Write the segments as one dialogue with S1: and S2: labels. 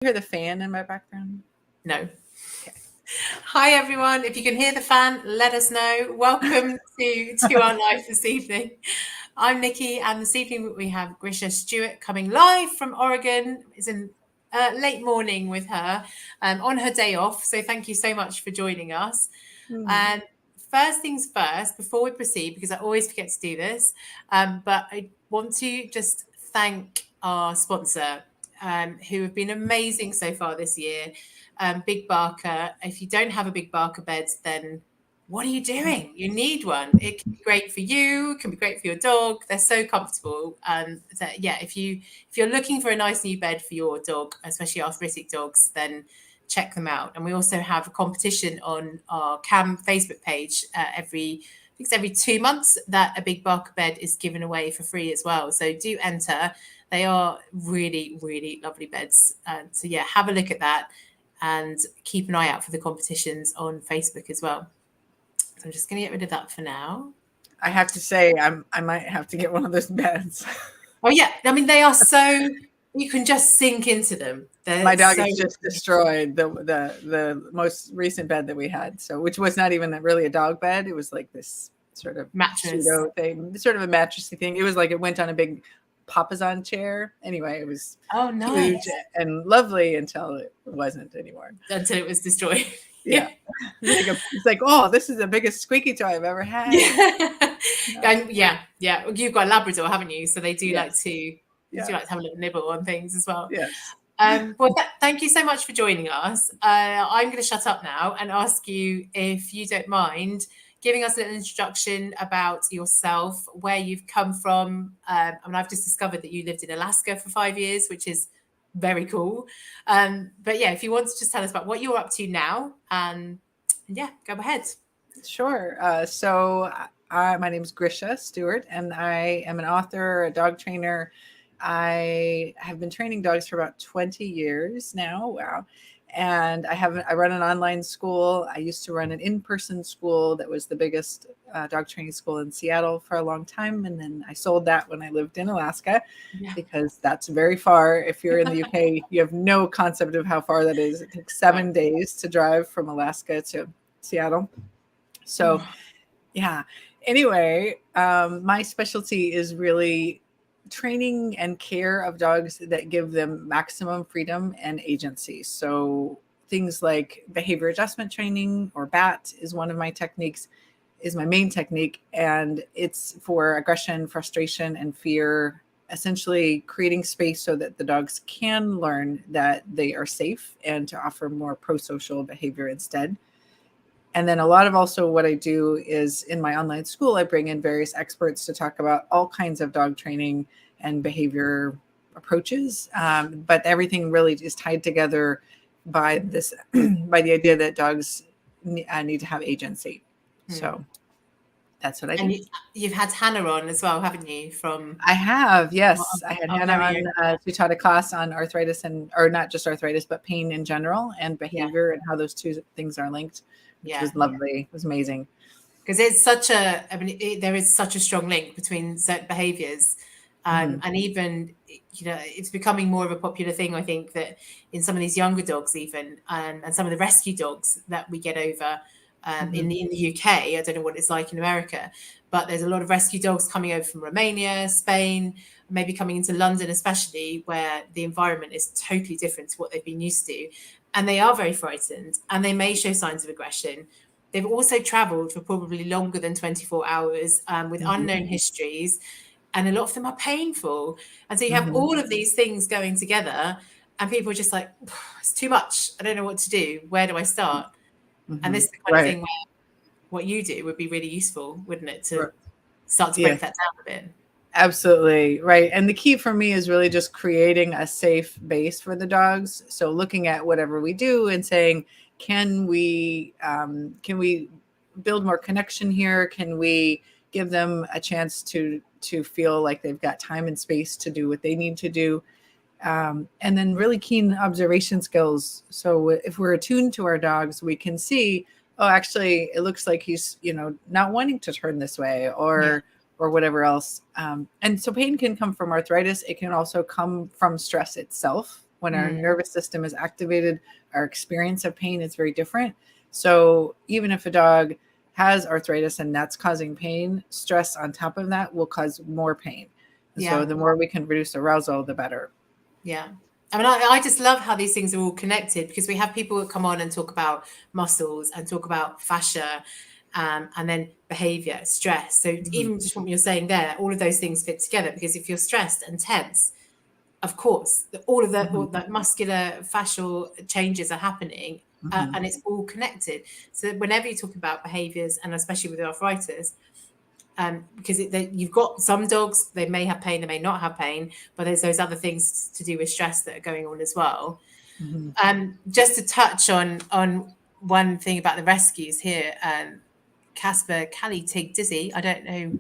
S1: Hear the fan in my background?
S2: No. Okay. Hi everyone. If you can hear the fan, let us know. Welcome to our live this evening. I'm Nikki, and this evening we have Grisha Stewart coming live from Oregon. It's in late morning with her on her day off. So thank you so much for joining us. And first things first, before we proceed, because I always forget to do this, but I want to just thank our sponsor, who have been amazing so far this year. Big Barker. If you don't have a Big Barker bed, then what are you doing? You need one. It can be great for you. It can be great for your dog. They're so comfortable. So yeah, if you're looking for a nice new bed for your dog, especially arthritic dogs, then check them out. And we also have a competition on our CAM Facebook page every 2 months that a Big Barker bed is given away for free as well. So do enter. They are really, really lovely beds. So yeah, have a look at that and keep an eye out for the competitions on Facebook as well. So I'm just going to get rid of that for now.
S1: I have to say, I might have to get one of those beds.
S2: Oh yeah, I mean they are so, you can just sink into them.
S1: My dog has just destroyed the most recent bed that we had, so which was not even really a dog bed. It was like this sort of
S2: mattress
S1: pseudo thing, sort of a mattressy thing. It was like it went on a big papasan chair. Anyway, it was huge and lovely until it wasn't anymore.
S2: Until it was destroyed.
S1: Yeah. It's like, oh, this is the biggest squeaky toy I've ever had.
S2: And yeah. You've got a Labrador, haven't you? So they do like to have a little nibble on things as well.
S1: Yes.
S2: Well, thank you so much for joining us. I'm going to shut up now and ask you, if you don't mind, giving us an introduction about yourself, where you've come from. I mean, I've just discovered that you lived in Alaska for 5 years, which is very cool. But yeah, if you want to just tell us about what you're up to now, and yeah, go ahead.
S1: Sure. So my name is Grisha Stewart, and I am an author, a dog trainer. I have been training dogs for about 20 years now. Wow. And I run an online school. I used to run an in-person school that was the biggest dog training school in Seattle for a long time. And then I sold that when I lived in Alaska, because that's very far. If you're in the UK, you have no concept of how far that is. It takes 7 days to drive from Alaska to Seattle. So yeah. Anyway, my specialty is really training and care of dogs that give them maximum freedom and agency. So things like behavior adjustment training, or BAT, is one of my techniques, is my main technique. And it's for aggression, frustration, and fear, essentially creating space so that the dogs can learn that they are safe and to offer more pro-social behavior instead. And then a lot of also what I do is, in my online school, I bring in various experts to talk about all kinds of dog training and behavior approaches. But everything really is tied together by this, by the idea that dogs need to have agency. So that's what I do.
S2: And you've had Hannah on as well, haven't you?
S1: I have, yes. I had Hannah on. She taught a class on arthritis, or not just arthritis, but pain in general, and behavior, and how those two things are linked. Which was lovely. It was amazing.
S2: Because there is such a strong link between certain behaviors. And even, it's becoming more of a popular thing, I think, that in some of these younger dogs even, and some of the rescue dogs that we get over in the UK, I don't know what it's like in America, but there's a lot of rescue dogs coming over from Romania, Spain, maybe coming into London especially, where the environment is totally different to what they've been used to. And they are very frightened, and they may show signs of aggression. They've also traveled for probably longer than 24 hours with unknown histories, and a lot of them are painful. And so you have all of these things going together, and people are just like, it's too much. I don't know what to do. Where do I start? And this is the kind of thing where what you do would be really useful, wouldn't it, to start to break that down a bit?
S1: Absolutely. Right. And the key for me is really just creating a safe base for the dogs. So looking at whatever we do and saying, can we build more connection here? Can we give them a chance to feel like they've got time and space to do what they need to do? And then really keen observation skills. So if we're attuned to our dogs, we can see, oh, actually, it looks like he's, not wanting to turn this way, or whatever else. And so pain can come from arthritis. It can also come from stress itself. When our nervous system is activated, our experience of pain is very different. So even if a dog has arthritis and that's causing pain, stress on top of that will cause more pain. And so the more we can reduce arousal, the better.
S2: Yeah. I mean, I just love how these things are all connected, because we have people that come on and talk about muscles and talk about fascia, and then behavior, stress. So even just what you're saying there, all of those things fit together, because if you're stressed and tense, of course, all of that, all that muscular fascial changes are happening, and it's all connected. So whenever you talk about behaviors, and especially with arthritis, because you've got some dogs, they may have pain, they may not have pain, but there's those other things to do with stress that are going on as well. Just to touch on one thing about the rescues here, Casper, Callie, Tig, Dizzy, I don't know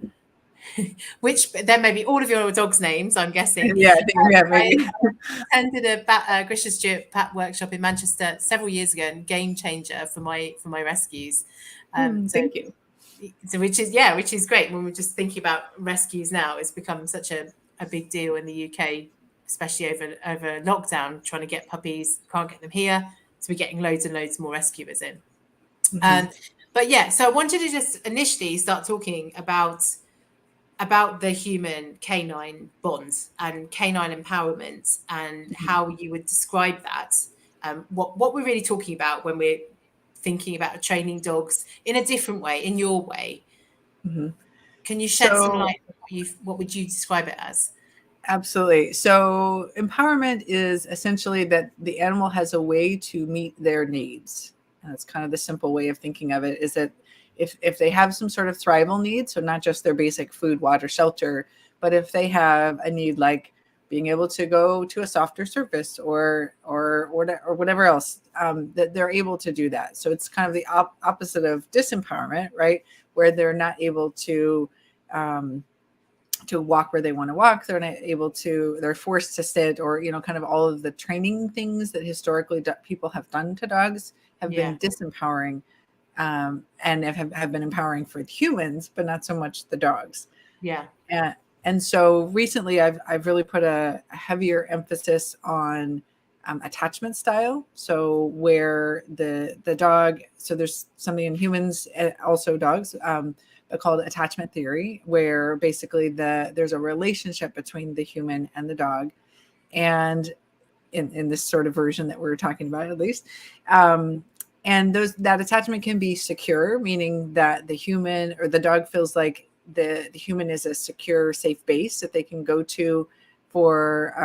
S2: which, there may be all of your dogs' names, I'm guessing.
S1: Yeah, I think maybe.
S2: I attended a Grisha Stewart Pat workshop in Manchester several years ago, and game changer for my rescues.
S1: Thank you.
S2: So which is great. When we're just thinking about rescues now, it's become such a big deal in the UK, especially over lockdown, trying to get puppies, can't get them here, so we're getting loads and loads more rescuers in. But yeah, so I wanted to just initially start talking about the human canine bond and canine empowerment, and how you would describe that. What we're really talking about when we're thinking about training dogs in a different way, in your way. Can you shed some light on what would you describe it as?
S1: Absolutely. So empowerment is essentially that the animal has a way to meet their needs. And that's kind of the simple way of thinking of it, is that if they have some sort of thrival need, so not just their basic food, water, shelter, but if they have a need like being able to go to a softer surface or whatever else, that they're able to do that. So it's kind of the opposite of disempowerment, right? Where they're not able to walk where they want to walk. They're not able to, they're forced to sit, or, kind of all of the training things that historically people have done to dogs have been disempowering, and have been empowering for humans, but not so much the dogs.
S2: Yeah.
S1: And so recently I've really put a heavier emphasis on attachment style. So where the dog, so there's something in humans, also dogs, called attachment theory, where basically there's a relationship between the human and the dog. And in this sort of version that we're talking about, at least, and that attachment can be secure, meaning that the human or the dog feels like the human is a secure, safe base that they can go to for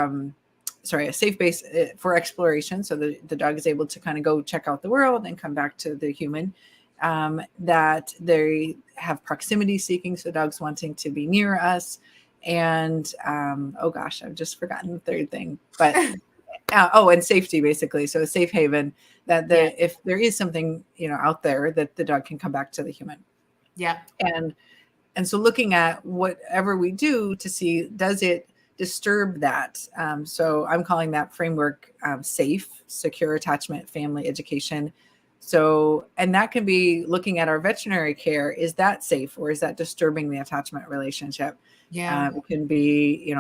S1: a safe base for exploration. So the dog is able to kind of go check out the world and come back to the human. That they have proximity seeking, so dogs wanting to be near us. And oh gosh, I've just forgotten the third thing, but and safety, basically. So a safe haven, that if there is something out there, that the dog can come back to the human.
S2: Yeah.
S1: And so looking at whatever we do to see, does it disturb that? So I'm calling that framework safe, secure attachment, family education. So, and that can be looking at our veterinary care. Is that safe, or is that disturbing the attachment relationship?
S2: Yeah.
S1: It can be,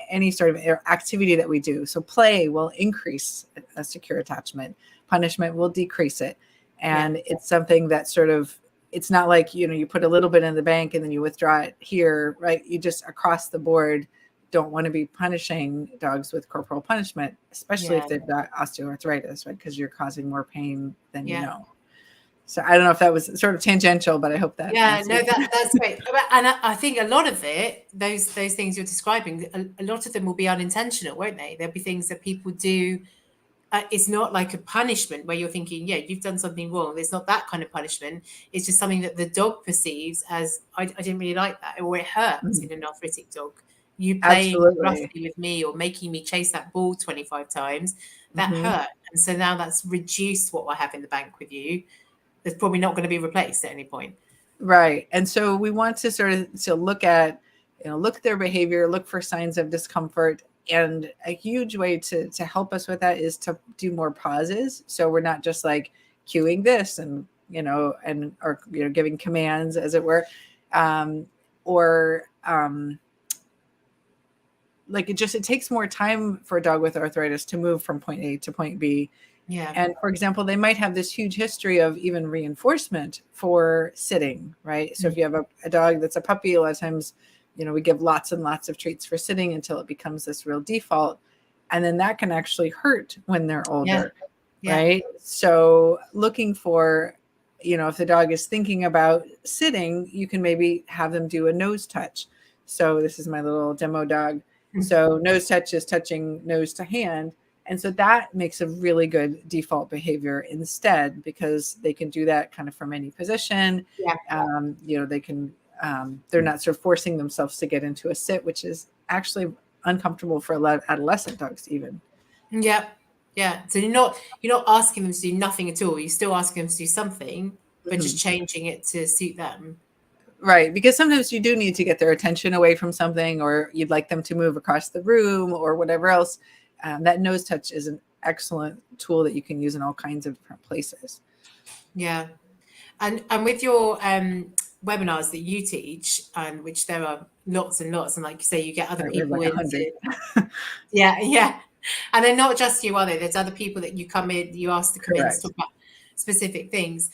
S1: any sort of activity that we do. So play will increase a secure attachment. Punishment will decrease it. And it's something that sort of, it's not like, you put a little bit in the bank and then you withdraw it here, right? You just across the board don't want to be punishing dogs with corporal punishment, especially if they've got osteoarthritis, right? Because you're causing more pain than you know. So I don't know if that was sort of tangential, but I hope that.
S2: Yeah, no, that's great. And I think a lot of it, those things you're describing, a lot of them will be unintentional, won't they? There'll be things that people do. It's not like a punishment where you're thinking, you've done something wrong. It's not that kind of punishment. It's just something that the dog perceives as, I didn't really like that, or it hurts in an arthritic dog. You playing roughly with me or making me chase that ball 25 times, that hurt. And so now that's reduced what I have in the bank with you. It's probably not going to be replaced at any point.
S1: Right. And so we want to sort of look at, look at their behavior, look for signs of discomfort. And a huge way to help us with that is to do more pauses. So we're not just like cueing this and, or giving commands, as it were, like it takes more time for a dog with arthritis to move from point A to point B.
S2: Yeah.
S1: And for example, they might have this huge history of even reinforcement for sitting, right? So if you have a dog that's a puppy, a lot of times, we give lots and lots of treats for sitting until it becomes this real default. And then that can actually hurt when they're older, right? So looking for, if the dog is thinking about sitting, you can maybe have them do a nose touch. So this is my little demo dog. So nose touch is touching nose to hand. And so that makes a really good default behavior instead, because they can do that kind of from any position. They can, they're not sort of forcing themselves to get into a sit, which is actually uncomfortable for a lot of adolescent dogs even.
S2: Yeah. So you're not asking them to do nothing at all. You're still asking them to do something, but just changing it to suit them.
S1: Right. Because sometimes you do need to get their attention away from something, or you'd like them to move across the room or whatever else. That nose touch is an excellent tool that you can use in all kinds of different places.
S2: Yeah. And with your webinars that you teach, and which there are lots and lots, and like you say, you get other people
S1: like
S2: into. Yeah. And they're not just you, are they? There's other people that you come in, you ask to come in to talk about specific things.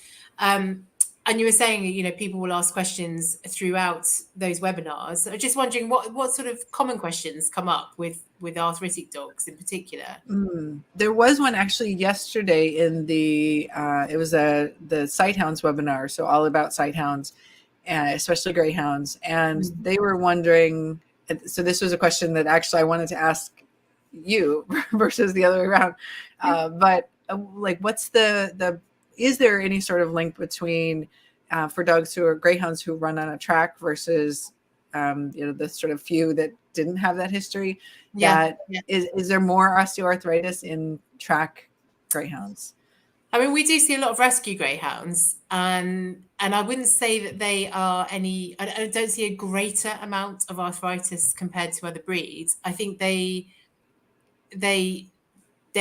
S2: And you were saying, people will ask questions throughout those webinars. I'm just wondering what sort of common questions come up with arthritic dogs in particular.
S1: There was one actually yesterday in the it was the Sighthounds webinar, so all about Sighthounds, especially greyhounds, and they were wondering. So this was a question that actually I wanted to ask you versus the other way around, but like, what's the is there any sort of link between for dogs who are greyhounds who run on a track versus the sort of few that didn't have that history? Is there more osteoarthritis in track greyhounds?
S2: I mean, we do see a lot of rescue greyhounds, and I wouldn't say that they are any. I don't see a greater amount of arthritis compared to other breeds. I think they're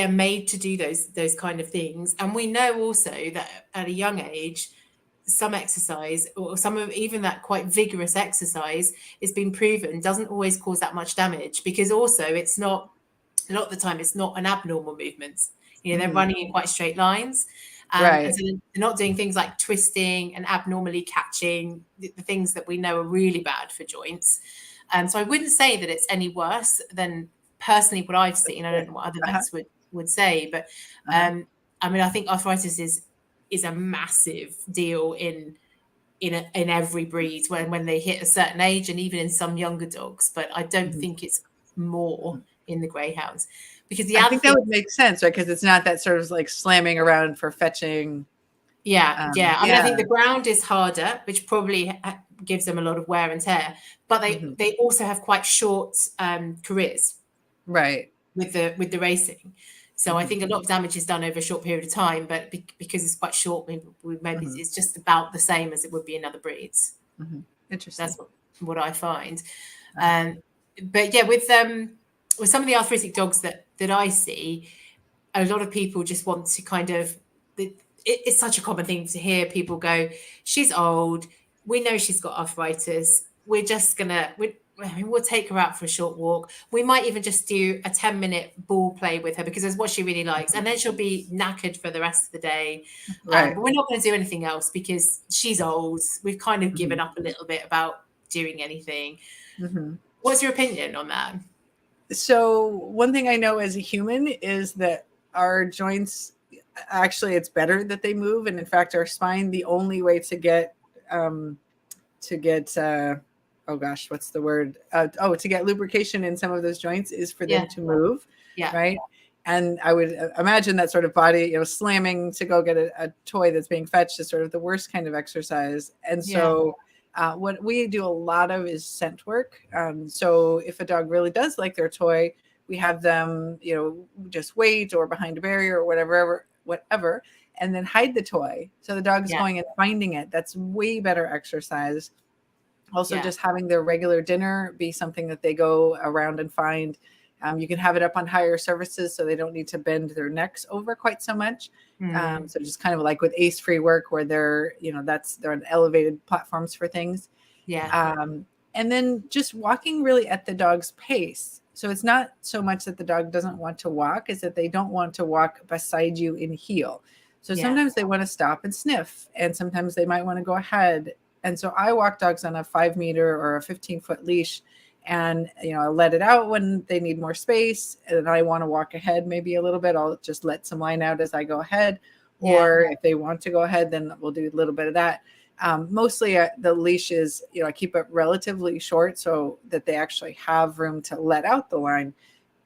S2: made to do those kind of things, and we know also that at a young age, some exercise, or some of even that quite vigorous exercise, is been proven doesn't always cause that much damage, because also it's not, a lot of the time it's not an abnormal movement. They're running in quite straight lines, and so they're not doing things like twisting and abnormally catching, the things that we know are really bad for joints. So I wouldn't say that it's any worse than personally what I've seen. I don't know what other vets would say, but I mean, I think arthritis is a massive deal in every breed when they hit a certain age, and even in some younger dogs. But I don't think it's more in the greyhounds, because
S1: I think that would make sense, right? Because it's not that sort of like slamming around for fetching.
S2: I mean, I think the ground is harder, which probably gives them a lot of wear and tear. But they also have quite short careers,
S1: right,
S2: with the racing. So I think a lot of damage is done over a short period of time, but because it's quite short, maybe it's just about the same as it would be in other breeds.
S1: Interesting.
S2: That's what I find. But yeah, with some of the arthritic dogs that I see, a lot of people just want to kind of, it's such a common thing to hear people go, she's old, we know she's got arthritis, we're just gonna, we'll take her out for a short walk. We might even just do a 10-minute ball play with her, because that's what she really likes. And then she'll be knackered for the rest of the day. But we're not going to do anything else because she's old. We've kind of given up a little bit about doing anything. What's your opinion on that?
S1: So one thing I know as a human is that our joints, actually, it's better that they move. And in fact, our spine, the only way to get oh gosh, what's the word? To get lubrication in some of those joints is for them to move, right? And I would imagine that sort of body, slamming to go get a toy that's being fetched is sort of the worst kind of exercise. And so what we do a lot of is scent work. So if a dog really does like their toy, we have them, just wait or behind a barrier or whatever, and then hide the toy. So the dog's going and finding it. That's way better exercise. Also, just having their regular dinner be something that they go around and find. You can have it up on higher surfaces so they don't need to bend their necks over quite so much. So just kind of like with ACE-free work, where they're on elevated platforms for things. And then just walking really at the dog's pace. So it's not so much that the dog doesn't want to walk, is that they don't want to walk beside you in heel. So sometimes they want to stop and sniff, and sometimes they might want to go ahead. And so I walk dogs on a 5-meter or a 15-foot leash, and I let it out when they need more space, and I want to walk ahead maybe a little bit. I'll just let some line out as I go ahead, or if they want to go ahead, then we'll do a little bit of that. Mostly the leash is, I keep it relatively short so that they actually have room to let out the line.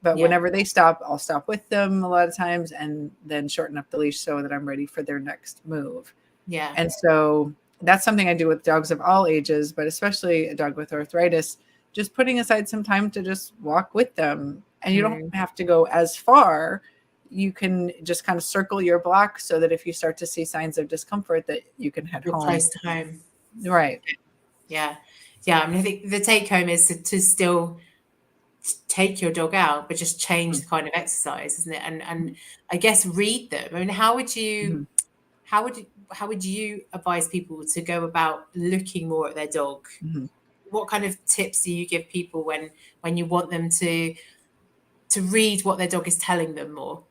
S1: But whenever they stop, I'll stop with them a lot of times and then shorten up the leash so that I'm ready for their next move.
S2: Yeah.
S1: And so that's something I do with dogs of all ages, but especially a dog with arthritis, just putting aside some time to just walk with them. And you don't have to go as far. You can just kind of circle your block so that if you start to see signs of discomfort, that you can head home.
S2: Close to home.
S1: Right.
S2: Yeah. Yeah. I mean, I think the take home is to still take your dog out, but just change the kind of exercise, isn't it? And I guess read them. I mean, how would you advise people to go about looking more at their dog? What kind of tips do you give people when you want them to read what their dog is telling them more?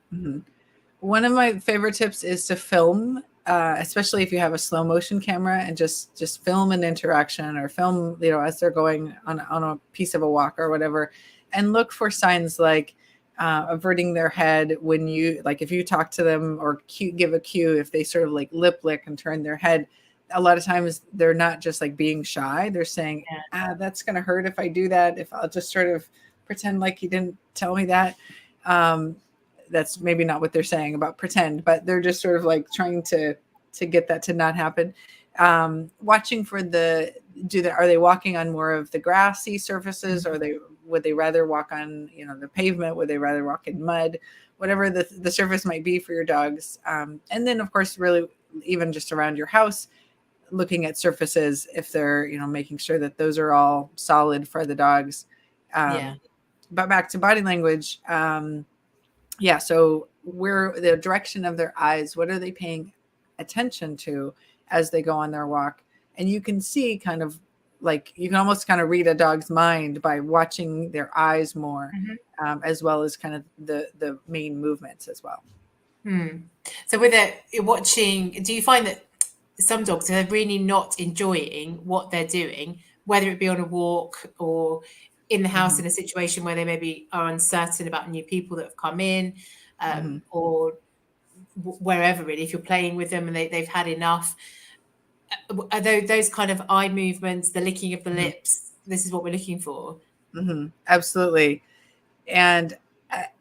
S1: One of my favorite tips is to film, especially if you have a slow motion camera, and just film an interaction or film, as they're going on a piece of a walk or whatever, and look for signs like averting their head when if you talk to them, or give a cue if they sort of like lip lick and turn their head. A lot of times they're not just like being shy. They're saying, that's going to hurt if I do that. If I'll just sort of pretend like you didn't tell me that. That's maybe not what they're saying about pretend, but they're just sort of like trying to get that to not happen. Watching for are they walking on more of the grassy surfaces, or would they rather walk on, the pavement? Would they rather walk in mud? Whatever the surface might be for your dogs. And then of course, really even just around your house, looking at surfaces, if they're, making sure that those are all solid for the dogs. But back to body language. So where the direction of their eyes, what are they paying attention to as they go on their walk? And you can see kind of like, you can almost kind of read a dog's mind by watching their eyes more, as well as kind of the main movements as well.
S2: So with watching, do you find that some dogs are really not enjoying what they're doing, whether it be on a walk or in the house in a situation where they maybe are uncertain about new people that have come in, or wherever really, if you're playing with them and they've had enough? Are those kind of eye movements, the licking of the lips, this is what we're looking for?
S1: Absolutely. And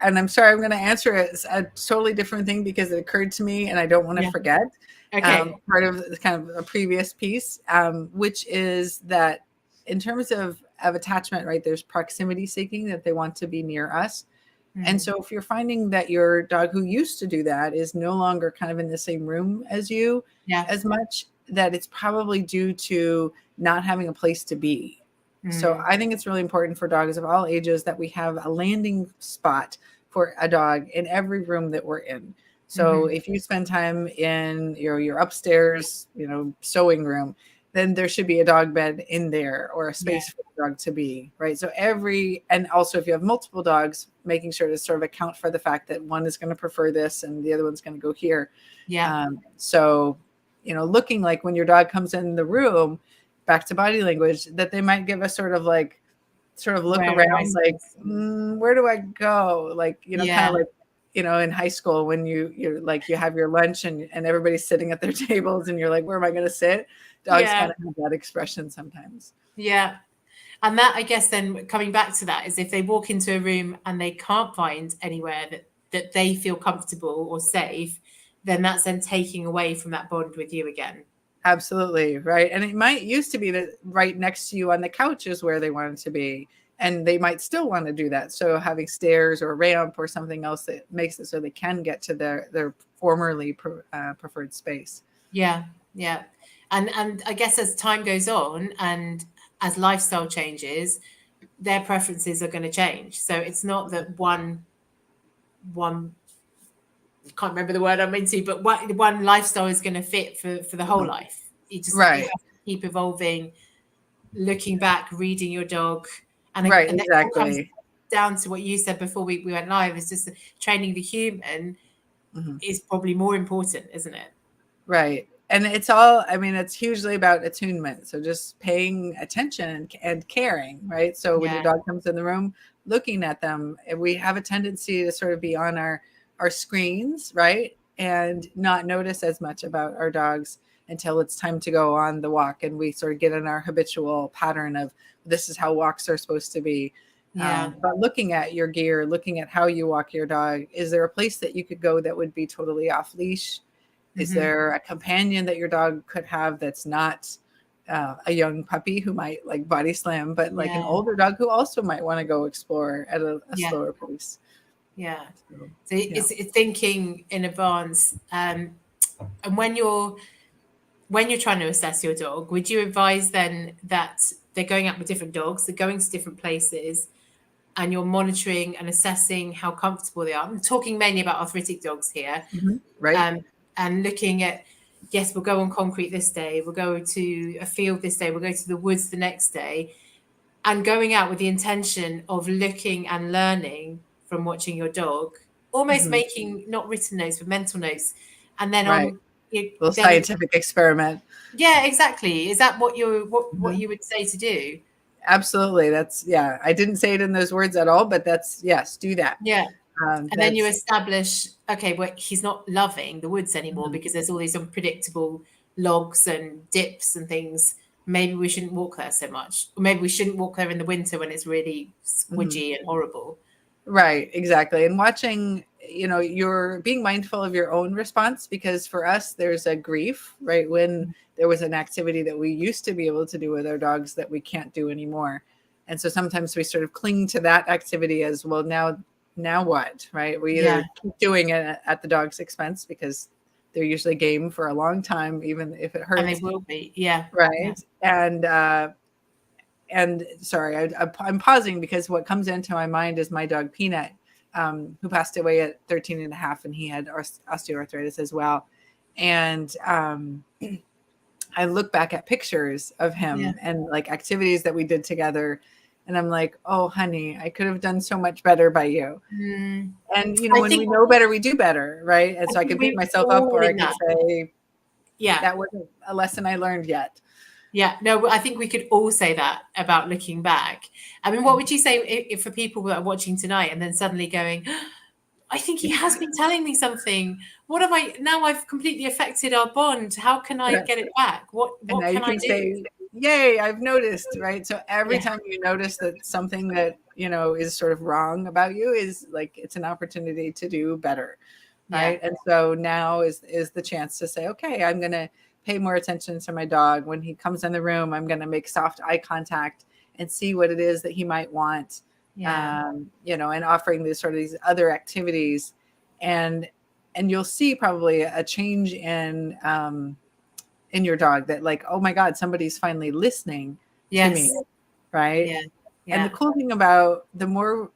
S1: I'm sorry, I'm going to answer a totally different thing because it occurred to me and I don't want to forget.
S2: Okay.
S1: Part of kind of a previous piece, which is that in terms of attachment, right, there's proximity seeking, that they want to be near us. And so if you're finding that your dog who used to do that is no longer kind of in the same room as you as much, that it's probably due to not having a place to be. So I think it's really important for dogs of all ages that we have a landing spot for a dog in every room that we're in. So if you spend time in your upstairs, sewing room, then there should be a dog bed in there, or a space for the dog to be, right? So and also if you have multiple dogs, making sure to sort of account for the fact that one is going to prefer this and the other one's going to go here. So, looking like when your dog comes in the room, back to body language, that they might give a sort of look around, like, where do I go? Like, kind of like, in high school when you're like, you have your lunch and everybody's sitting at their tables and you're like, where am I going to sit? Dogs kind of have that expression sometimes.
S2: Yeah. And that, I guess, then coming back to that, is if they walk into a room and they can't find anywhere that they feel comfortable or safe, then that's then taking away from that bond with you again.
S1: Absolutely. Right. And it might used to be that right next to you on the couch is where they wanted to be. And they might still want to do that. So having stairs or a ramp or something else that makes it so they can get to their formerly preferred space.
S2: Yeah. Yeah. And I guess as time goes on and as lifestyle changes, their preferences are going to change. So it's not that one can't remember the word I'm into, but one lifestyle is going to fit for the whole life. You have to keep evolving, looking back, reading your dog. And
S1: exactly.
S2: down to what you said before we went live, is just training the human is probably more important, isn't it?
S1: Right. And it's all, I mean, it's hugely about attunement. So just paying attention and caring, right? So when your dog comes in the room, looking at them, we have a tendency to sort of be on our screens, right? And not notice as much about our dogs until it's time to go on the walk. And we sort of get in our habitual pattern of this is how walks are supposed to be. But looking at your gear, looking at how you walk your dog, is there a place that you could go that would be totally off leash? Is there a companion that your dog could have that's not a young puppy who might like body slam, but like an older dog who also might want to go explore at a slower pace?
S2: Yeah. So it's thinking in advance. And when you're trying to assess your dog, would you advise then that they're going out with different dogs, they're going to different places, and you're monitoring and assessing how comfortable they are? I'm talking mainly about arthritic dogs here.
S1: Right.
S2: And looking at, yes, we'll go on concrete this day, we'll go to a field this day, we'll go to the woods the next day, and going out with the intention of looking and learning from watching your dog, almost making not written notes but mental notes, and then on
S1: little scientific experiment.
S2: Yeah, exactly. Is that what you you would say to do?
S1: Absolutely. That's I didn't say it in those words at all, but that's yes, do that.
S2: Yeah. And then you establish, okay, well, he's not loving the woods anymore because there's all these unpredictable logs and dips and things. Maybe we shouldn't walk there so much. Or maybe we shouldn't walk there in the winter when it's really squidgy and horrible.
S1: Right, exactly. And watching, you're being mindful of your own response, because for us, there's a grief, right? When there was an activity that we used to be able to do with our dogs that we can't do anymore. And so sometimes we sort of cling to that activity as well. Now what, right? We either keep doing it at the dog's expense because they're usually game for a long time, even if it hurts.
S2: And they will be, yeah.
S1: Right. Yeah. And sorry, I'm pausing because what comes into my mind is my dog Peanut, who passed away at 13 and a half, and he had osteoarthritis as well. And I look back at pictures of him and like activities that we did together. And I'm like, oh, honey, I could have done so much better by you. And, when we know better, we do better. Right. And so I could beat myself up, or I could say, that wasn't a lesson I learned yet.
S2: Yeah, no, I think we could all say that about looking back. I mean, what would you say if for people that are watching tonight and then suddenly going, I think he has been telling me something. What have I've completely affected our bond. How can I get it back? What can I do?
S1: Say, yay, I've noticed, right? So every time you notice that something that, is sort of wrong about you is like, it's an opportunity to do better, right? And so now is the chance to say, okay, I'm going to pay more attention to my dog. When he comes in the room, I'm going to make soft eye contact and see what it is that he might want. And offering these other activities, and you'll see probably a change in your dog, that like, oh my God, somebody's finally listening to me. Right. And the cool thing about the more,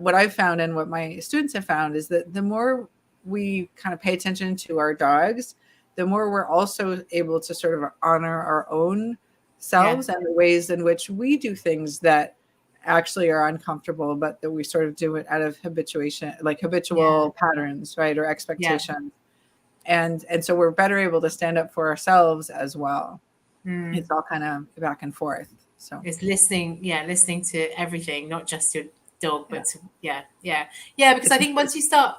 S1: what I've found and what my students have found is that the more we kind of pay attention to our dogs, the more we're also able to sort of honor our own selves and the ways in which we do things that actually are uncomfortable, but that we sort of do it out of habituation, like habitual patterns, right? Or expectations. And so we're better able to stand up for ourselves as well. It's all kind of back and forth. So
S2: it's listening to everything, not just your dog, but because I think once you start,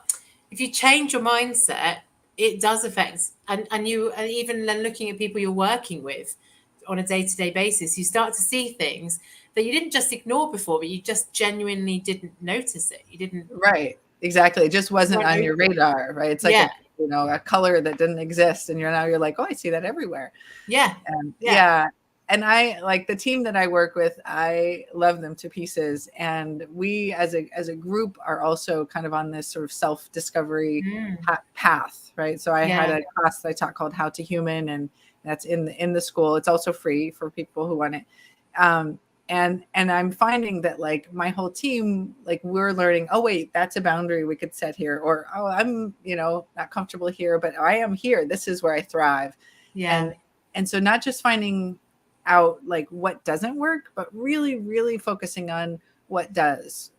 S2: if you change your mindset, it does affect, and even then looking at people you're working with on a day-to-day basis, you start to see things that you didn't just ignore before, but you just genuinely didn't notice it. You didn't.
S1: Right. Exactly. It just wasn't on your radar, right? It's like a color that didn't exist, and you're like, oh, I see that everywhere. And I like the team that I work with, I love them to pieces. And we as a group are also kind of on this sort of self-discovery path, right? So I had a class that I taught called How to Human, and that's in the school. It's also free for people who want it. And I'm finding that like my whole team, like we're learning, oh wait, that's a boundary we could set here, or oh, I'm, not comfortable here, but I am here. This is where I thrive. And so not just finding out like what doesn't work, but really, really focusing on what does,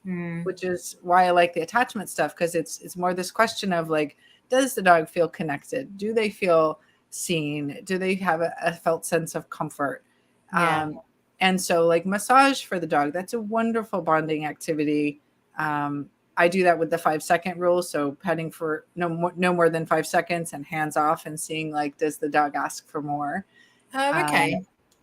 S1: which is why I like the attachment stuff, because it's more this question of like, does the dog feel connected? Do they feel seen? Do they have a felt sense of comfort?
S2: Yeah.
S1: And so like massage for the dog, that's a wonderful bonding activity. I do that with the 5-second rule. So petting for no more than 5 seconds and hands off, and seeing like, does the dog ask for more?
S2: Oh, okay.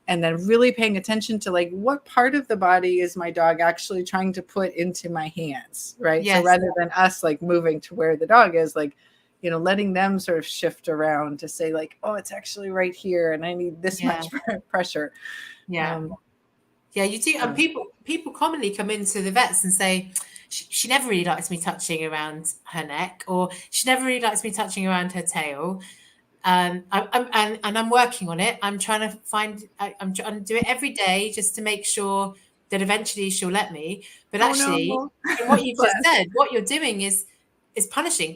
S1: And then really paying attention to like, what part of the body is my dog actually trying to put into my hands, right?
S2: Yes.
S1: So rather than us like moving to where the dog is, like, letting them sort of shift around to say like, oh, it's actually right here and I need this much pressure.
S2: Yeah. Yeah, you do. And people commonly come into the vets and say, she never really likes me touching around her neck, or she never really likes me touching around her tail. And I'm working on it. I'm trying to I'm trying to do it every day just to make sure that eventually she'll let me. But actually, in what you've just said, what you're doing is punishing.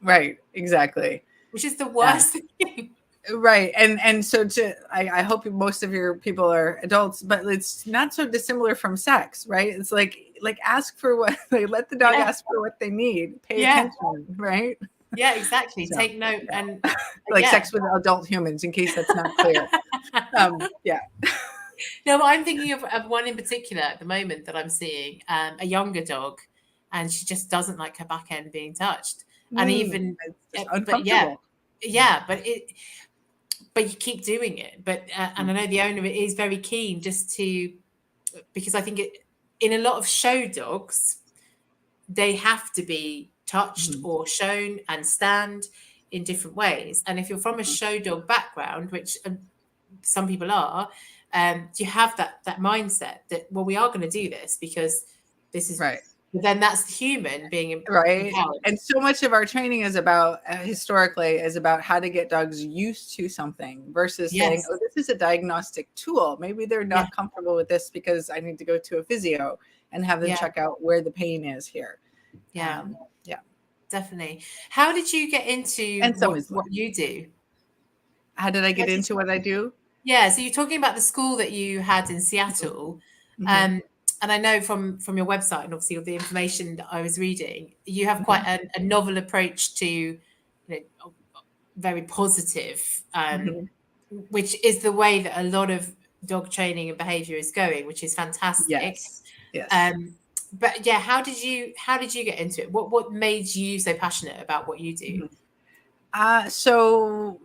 S1: Right, exactly.
S2: Which is the worst thing.
S1: Right. And so I hope most of your people are adults, but it's not so dissimilar from sex, right? It's like ask for what they let the dog ask for what they need. Pay attention, right?
S2: Yeah, exactly. So, take note and
S1: like sex with adult humans, in case that's not clear.
S2: No, I'm thinking of one in particular at the moment that I'm seeing, a younger dog, and she just doesn't like her back end being touched. And even
S1: uncomfortable.
S2: But you keep doing it. But and I know the owner is very keen just to, because I think in a lot of show dogs, they have to be touched or shown and stand in different ways. And if you're from a show dog background, which some people are, you have that mindset that, well, we are going to do this because this is
S1: right.
S2: But then that's the human being
S1: right.
S2: empowered.
S1: And so much of our training is about historically is about how to get dogs used to something versus saying, oh, this is a diagnostic tool. Maybe they're not comfortable with this because I need to go to a physio and have them check out where the pain is here.
S2: Yeah. Definitely. How did you get into what you do?
S1: How did I get into what I do?
S2: Yeah. So you're talking about the school that you had in Seattle. And I know from your website and obviously all the information that I was reading, you have quite a novel approach to, very positive, which is the way that a lot of dog training and behavior is going, which is fantastic.
S1: Yes.
S2: But yeah, how did you get into it? What made you so passionate about what you do?
S1: So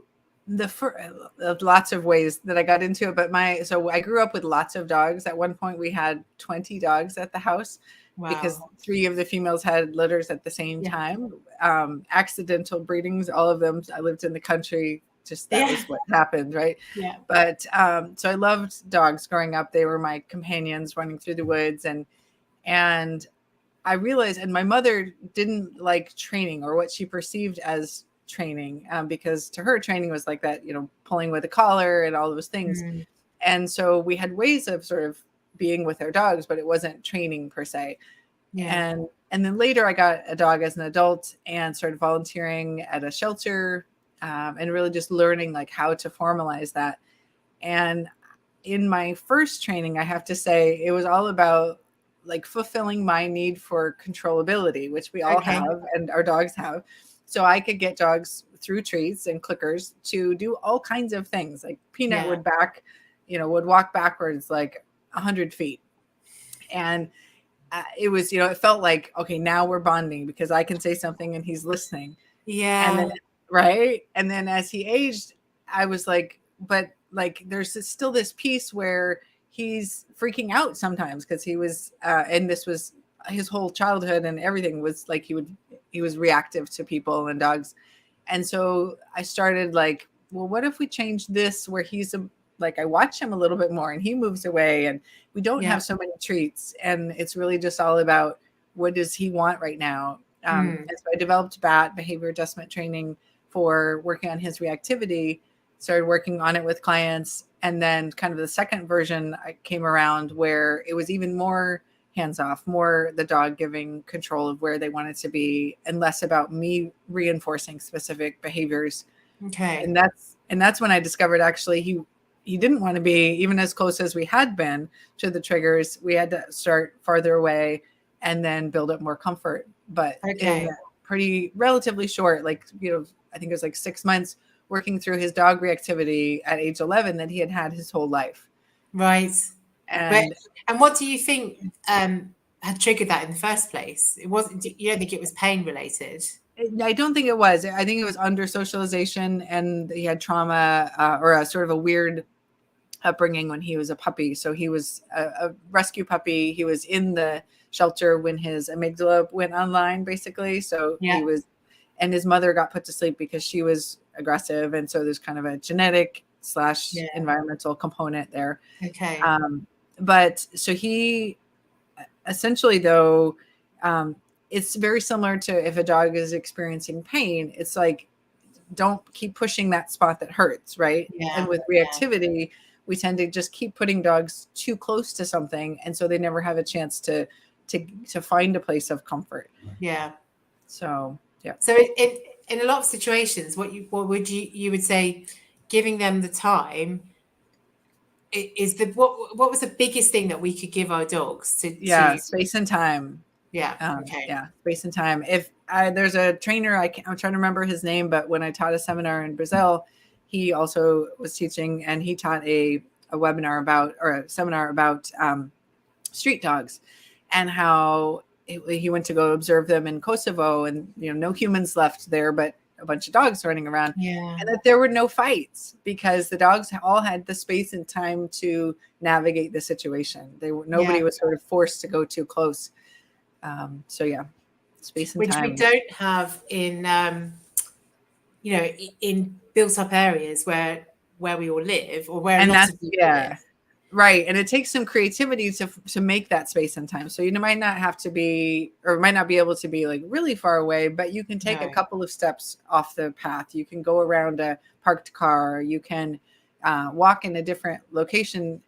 S1: lots of ways that I got into it, but so I grew up with lots of dogs. At one point we had 20 dogs at the house because 3 of the females had litters at the same time. Accidental breedings, all of them. I lived in the country. Just that was what happened, right?
S2: Yeah.
S1: But so I loved dogs growing up. They were my companions running through the woods, and I realized, and my mother didn't like training or what she perceived as training, because to her training was like that, pulling with a collar and all those things. And so we had ways of sort of being with our dogs, but it wasn't training per se. And then later I got a dog as an adult and started volunteering at a shelter, and really just learning like how to formalize that. And in my first training, I have to say it was all about like fulfilling my need for controllability, which we all have and our dogs have. So I could get dogs through treats and clickers to do all kinds of things. Like Peanut would walk backwards like 100 feet. And it was, it felt like, okay, now we're bonding because I can say something and he's listening.
S2: Yeah.
S1: And then, right. And then as he aged, I was like, but like, there's still this piece where he's freaking out sometimes because he was, and this was his whole childhood and everything was like, he was reactive to people and dogs. And so I started like, well, what if we change this where he's I watch him a little bit more and he moves away and we don't have so many treats. And it's really just all about what does he want right now? And so I developed BAT, Behaviour Adjustment Training, for working on his reactivity, started working on it with clients. And then kind of the second version I came around where it was even more hands off, more the dog giving control of where they want it to be and less about me reinforcing specific behaviors.
S2: Okay.
S1: And that's when I discovered actually he didn't want to be even as close as we had been to the triggers. We had to start farther away and then build up more comfort. But in pretty relatively short, like, I think it was like 6 months working through his dog reactivity at age 11 that he had had his whole life.
S2: Right.
S1: And
S2: what do you think had triggered that in the first place? You don't think it was pain related?
S1: I don't think it was. I think it was under socialization, and he had trauma or a sort of a weird upbringing when he was a puppy. So he was a rescue puppy. He was in the shelter when his amygdala went online, basically. So he was, and his mother got put to sleep because she was aggressive. And so there's kind of a genetic / environmental component there.
S2: Okay.
S1: But so he essentially, though, it's very similar to if a dog is experiencing pain, it's like, don't keep pushing that spot that hurts, right? And with reactivity, we tend to just keep putting dogs too close to something, and so they never have a chance to find a place of comfort.
S2: Yeah.
S1: So
S2: So in a lot of situations, what would you say, giving them the time is what was the biggest thing that we could give our dogs to
S1: space and time. Space and time. If there's a trainer, I'm trying to remember his name, but when I taught a seminar in Brazil, he also was teaching, and he taught a webinar about, or a seminar about street dogs, and how he went to go observe them in Kosovo, and no humans left there, but a bunch of dogs running around, and that there were no fights because the dogs all had the space and time to navigate the situation. Nobody was sort of forced to go too close. Space and time,
S2: which we don't have in in built up areas where we all live, or where lots of people live.
S1: Right. And it takes some creativity to make that space and time. So you might not have to be, or might not be able to be like really far away, but you can take a couple of steps off the path. You can go around a parked car. You can walk in a different location,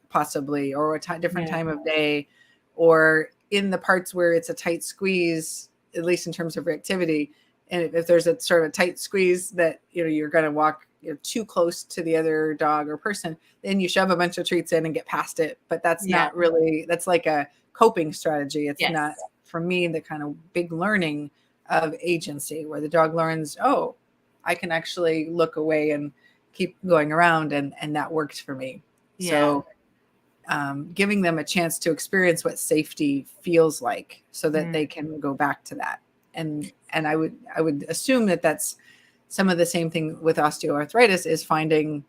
S1: possibly, or a different time of day, or in the parts where it's a tight squeeze, at least in terms of reactivity. And if there's a sort of a tight squeeze that, you're going to walk too close to the other dog or person, then you shove a bunch of treats in and get past it. But that's not really, that's like a coping strategy. It's not, for me, the kind of big learning of agency where the dog learns, oh, I can actually look away and keep going around, and that works for me. So giving them a chance to experience what safety feels like so that they can go back to that. And I would assume that that's some of the same thing with osteoarthritis, is finding,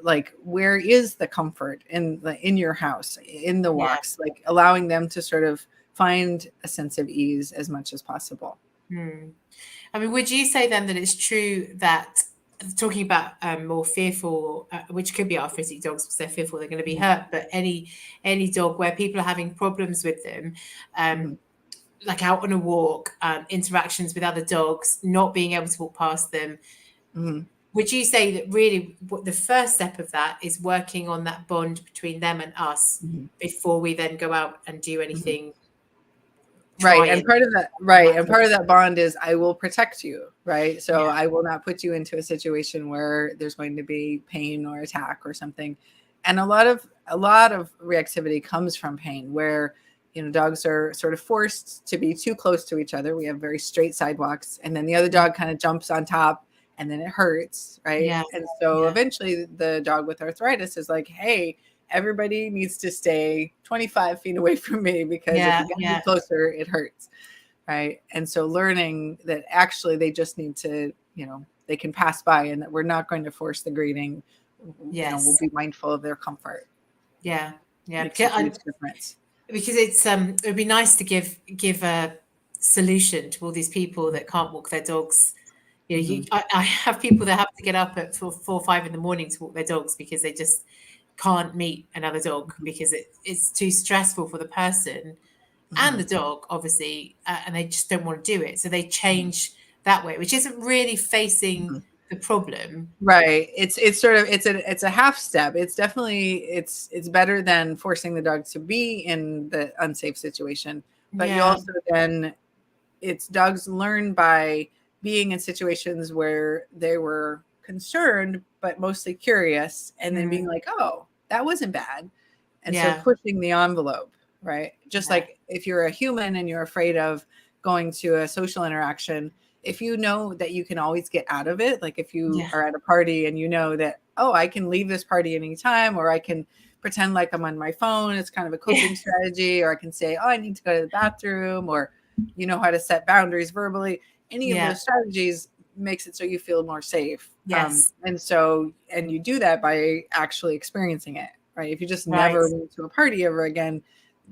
S1: like, where is the comfort in your house, in the walks, like allowing them to sort of find a sense of ease as much as possible.
S2: I mean, would you say then that it's true that, talking about more fearful, which could be arthritic dogs because they're fearful they're going to be hurt, but any dog where people are having problems with them, like out on a walk, interactions with other dogs, not being able to walk past them, would you say that really the first step of that is working on that bond between them and us before we then go out and do anything?
S1: Right. And part of that bond is, I will protect you. Right. So I will not put you into a situation where there's going to be pain or attack or something. And a lot of reactivity comes from pain, where, dogs are sort of forced to be too close to each other. We have very straight sidewalks, and then the other dog kind of jumps on top, and then it hurts. Right. And so eventually the dog with arthritis is like, hey, everybody needs to stay 25 feet away from me, because if you get closer, it hurts. Right. And so learning that actually they just need to, they can pass by, and that we're not going to force the greeting. We'll be mindful of their comfort. Makes a huge difference.
S2: Because it would be nice to give a solution to all these people that can't walk their dogs. I have people that have to get up at 4 or 5 in the morning to walk their dogs because they just can't meet another dog because it's too stressful for the person and the dog, obviously, and they just don't want to do it. So they change that way, which isn't really facing the problem.
S1: Right. It's sort of, it's a half step. It's definitely, it's better than forcing the dog to be in the unsafe situation. But you also dogs learn by being in situations where they were concerned, but mostly curious, and then being like, oh, that wasn't bad. And so pushing the envelope, right? Just like if you're a human and you're afraid of going to a social interaction, if you know that you can always get out of it, like if you are at a party and you know that, oh, I can leave this party anytime, or I can pretend like I'm on my phone, it's kind of a coping strategy, or I can say, oh, I need to go to the bathroom, or you know how to set boundaries verbally. Any of those strategies makes it so you feel more safe. And you do that by actually experiencing it, right? If you just never went to a party ever again,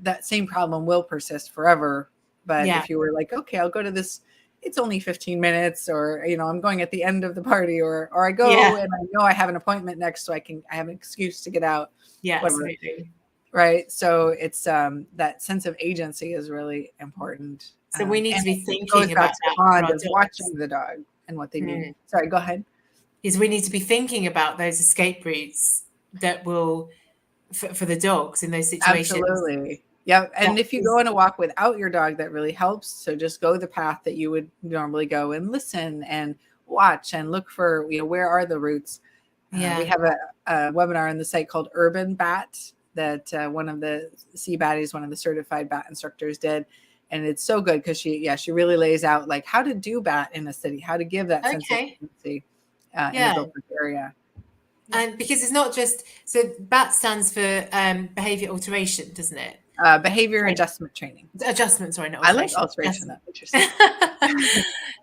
S1: that same problem will persist forever. But if you were like, okay, I'll go to this, it's only 15 minutes, or, you know, I'm going at the end of the party, or I go and I know I have an appointment next, so I have an excuse to get out.
S2: Absolutely.
S1: Right. So it's that sense of agency is really important.
S2: So we need to be thinking about
S1: that bond of watching the dog and what they need. Sorry, go ahead.
S2: Is we need to be thinking about those escape routes that will for the dogs in those situations.
S1: Absolutely. Yeah. And if you go on a walk without your dog, that really helps. So just go the path that you would normally go and listen and watch and look for, you know, where are the routes. We have a webinar on the site called Urban Bat that one of the CBATs, one of the certified bat instructors did. And it's so good because she really lays out like how to do bat in a city, how to give that sense of agency in a built area.
S2: And because it's not just, so BAT stands for behavior alteration, doesn't it?
S1: Behavior Adjustment Training.
S2: Adjustment, sorry, not alteration.
S1: I like alteration. That's interesting.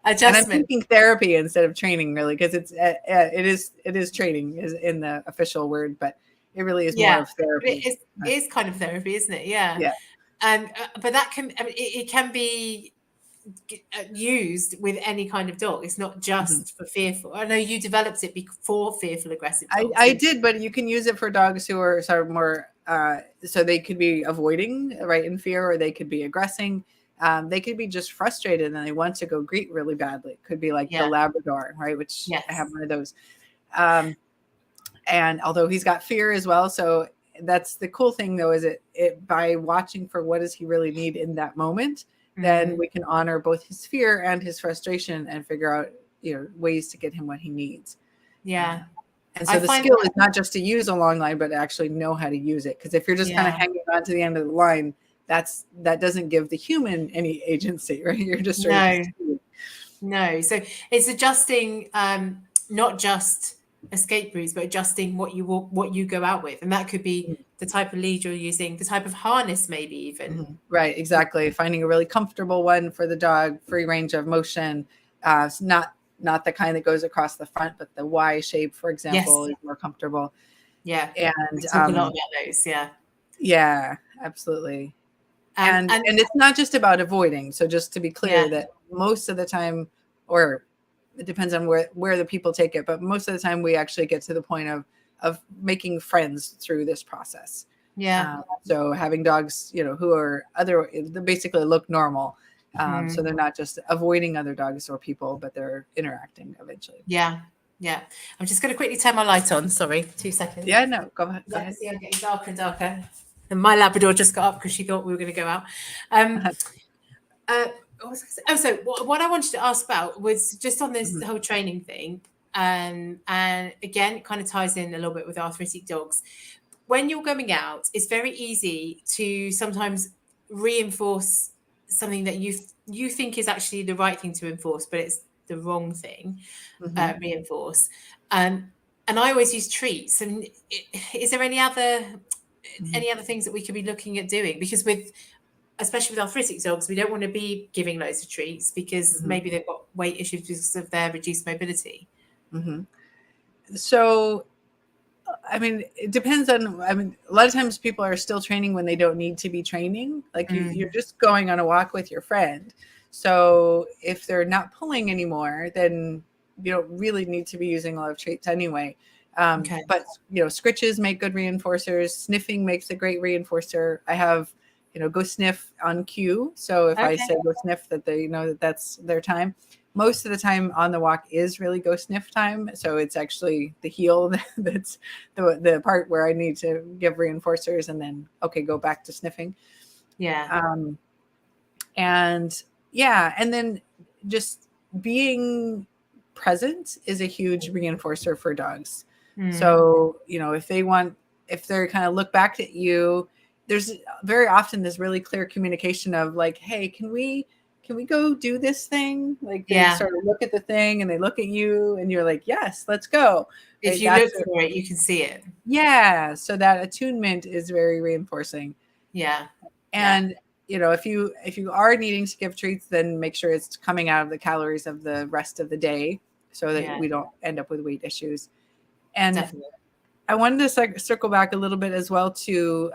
S2: Adjustment.
S1: And I'm thinking therapy instead of training, really, because it is training is in the official word, but it really is more of therapy.
S2: It is kind of therapy, isn't it? Yeah. And but that can, I mean, it can be used with any kind of dog. It's not just for fearful. I know you developed it for fearful, aggressive dogs.
S1: I did, but you can use it for dogs who are sort of more, so they could be avoiding, right, in fear, or they could be aggressing. They could be just frustrated and they want to go greet really badly. It could be like the Labrador, right, which I have one of those. And although he's got fear as well, so that's the cool thing, though, is it by watching for what does he really need in that moment, then we can honor both his fear and his frustration and figure out, you know, ways to get him what he needs. And so the skill is not just to use a long line, but actually know how to use it. Because if you're just kind of hanging on to the end of the line, that doesn't give the human any agency, right? You're just
S2: no. So it's adjusting, not just escape routes, but adjusting what you go out with, and that could be the type of lead you're using, the type of harness, maybe even.
S1: Right, exactly. Finding a really comfortable one for the dog, free range of motion, not the kind that goes across the front, but the Y shape, for example, is more comfortable.
S2: And
S1: we
S2: talk a lot about those.
S1: Yeah, absolutely. And it's not just about avoiding. So just to be clear, that most of the time, or it depends on where the people take it, but most of the time we actually get to the point of making friends through this process. So having dogs, you know, who are they basically look normal. So they're not just avoiding other dogs or people, but they're interacting eventually.
S2: I'm just going to quickly turn my light on. Sorry, 2 seconds.
S1: No, go ahead.
S2: See, I'm getting darker and darker. And my Labrador just got up because she thought we were going to go out. So what I wanted to ask about was just on this whole training thing. And again, it kind of ties in a little bit with arthritic dogs. When you're going out, it's very easy to sometimes reinforce something that you think is actually the right thing to enforce, but it's the wrong thing. Reinforce. And I always use treats. And is there any other things that we could be looking at doing? Because especially with arthritic dogs, we don't want to be giving loads of treats because maybe they've got weight issues because of their reduced mobility.
S1: So, I mean, it depends on, a lot of times people are still training when they don't need to be training. Like you're just going on a walk with your friend. So if they're not pulling anymore, then you don't really need to be using a lot of treats anyway. But, you know, scritches make good reinforcers. Sniffing makes a great reinforcer. I have, you know, go sniff on cue. So if I say go sniff, that they know that that's their time. Most of the time on the walk is really go sniff time. So it's actually the heel that's the part where I need to give reinforcers and then, go back to sniffing. And then just being present is a huge reinforcer for dogs.
S2: Mm.
S1: So, if they're kind of look back at you, there's very often this really clear communication of like, hey, can we go do this thing? Like they sort of look at the thing and they look at you and you're like, yes, let's go.
S2: If you look for it, you can see it.
S1: Yeah. So that attunement is very reinforcing.
S2: Yeah.
S1: And if you are needing to give treats, then make sure it's coming out of the calories of the rest of the day so that we don't end up with weight issues. And
S2: definitely.
S1: I wanted to circle back a little bit as well to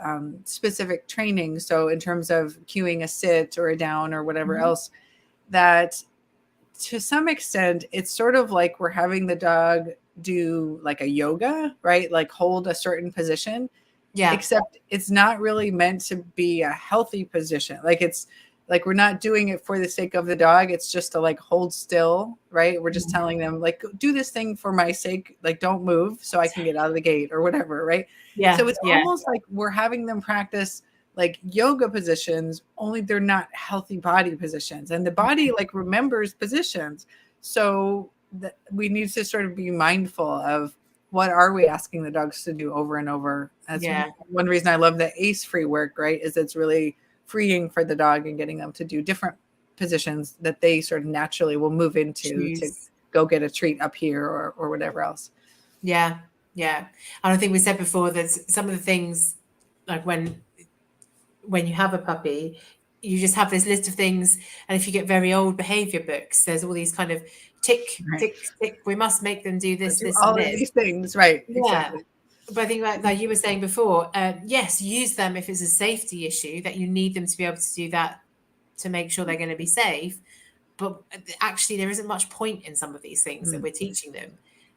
S1: specific training. So in terms of cueing a sit or a down or whatever else, that to some extent, it's sort of like we're having the dog do like a yoga, right? Like hold a certain position.
S2: Yeah.
S1: Except it's not really meant to be a healthy position. Like it's like we're not doing it for the sake of the dog. It's just to like hold still, right? We're just telling them like, do this thing for my sake. Like don't move so I can get out of the gate or whatever, right?
S2: Yeah.
S1: So it's almost like we're having them practice like yoga positions, only they're not healthy body positions. And the body like remembers positions. So we need to sort of be mindful of what are we asking the dogs to do over and over. That's one reason I love the ACE free work, right? Is it's really freeing for the dog and getting them to do different positions that they sort of naturally will move into to go get a treat up here or whatever else.
S2: Yeah. Yeah. And I think we said before that some of the things like when you have a puppy, you just have this list of things. And if you get very old behavior books, there's all these kind of tick, tick. We must make them do this, this,
S1: all
S2: and
S1: of
S2: this.
S1: these things, right?
S2: Yeah. Exactly. But I think like you were saying before, yes, use them if it's a safety issue that you need them to be able to do that to make sure they're going to be safe. But actually, there isn't much point in some of these things that we're teaching them.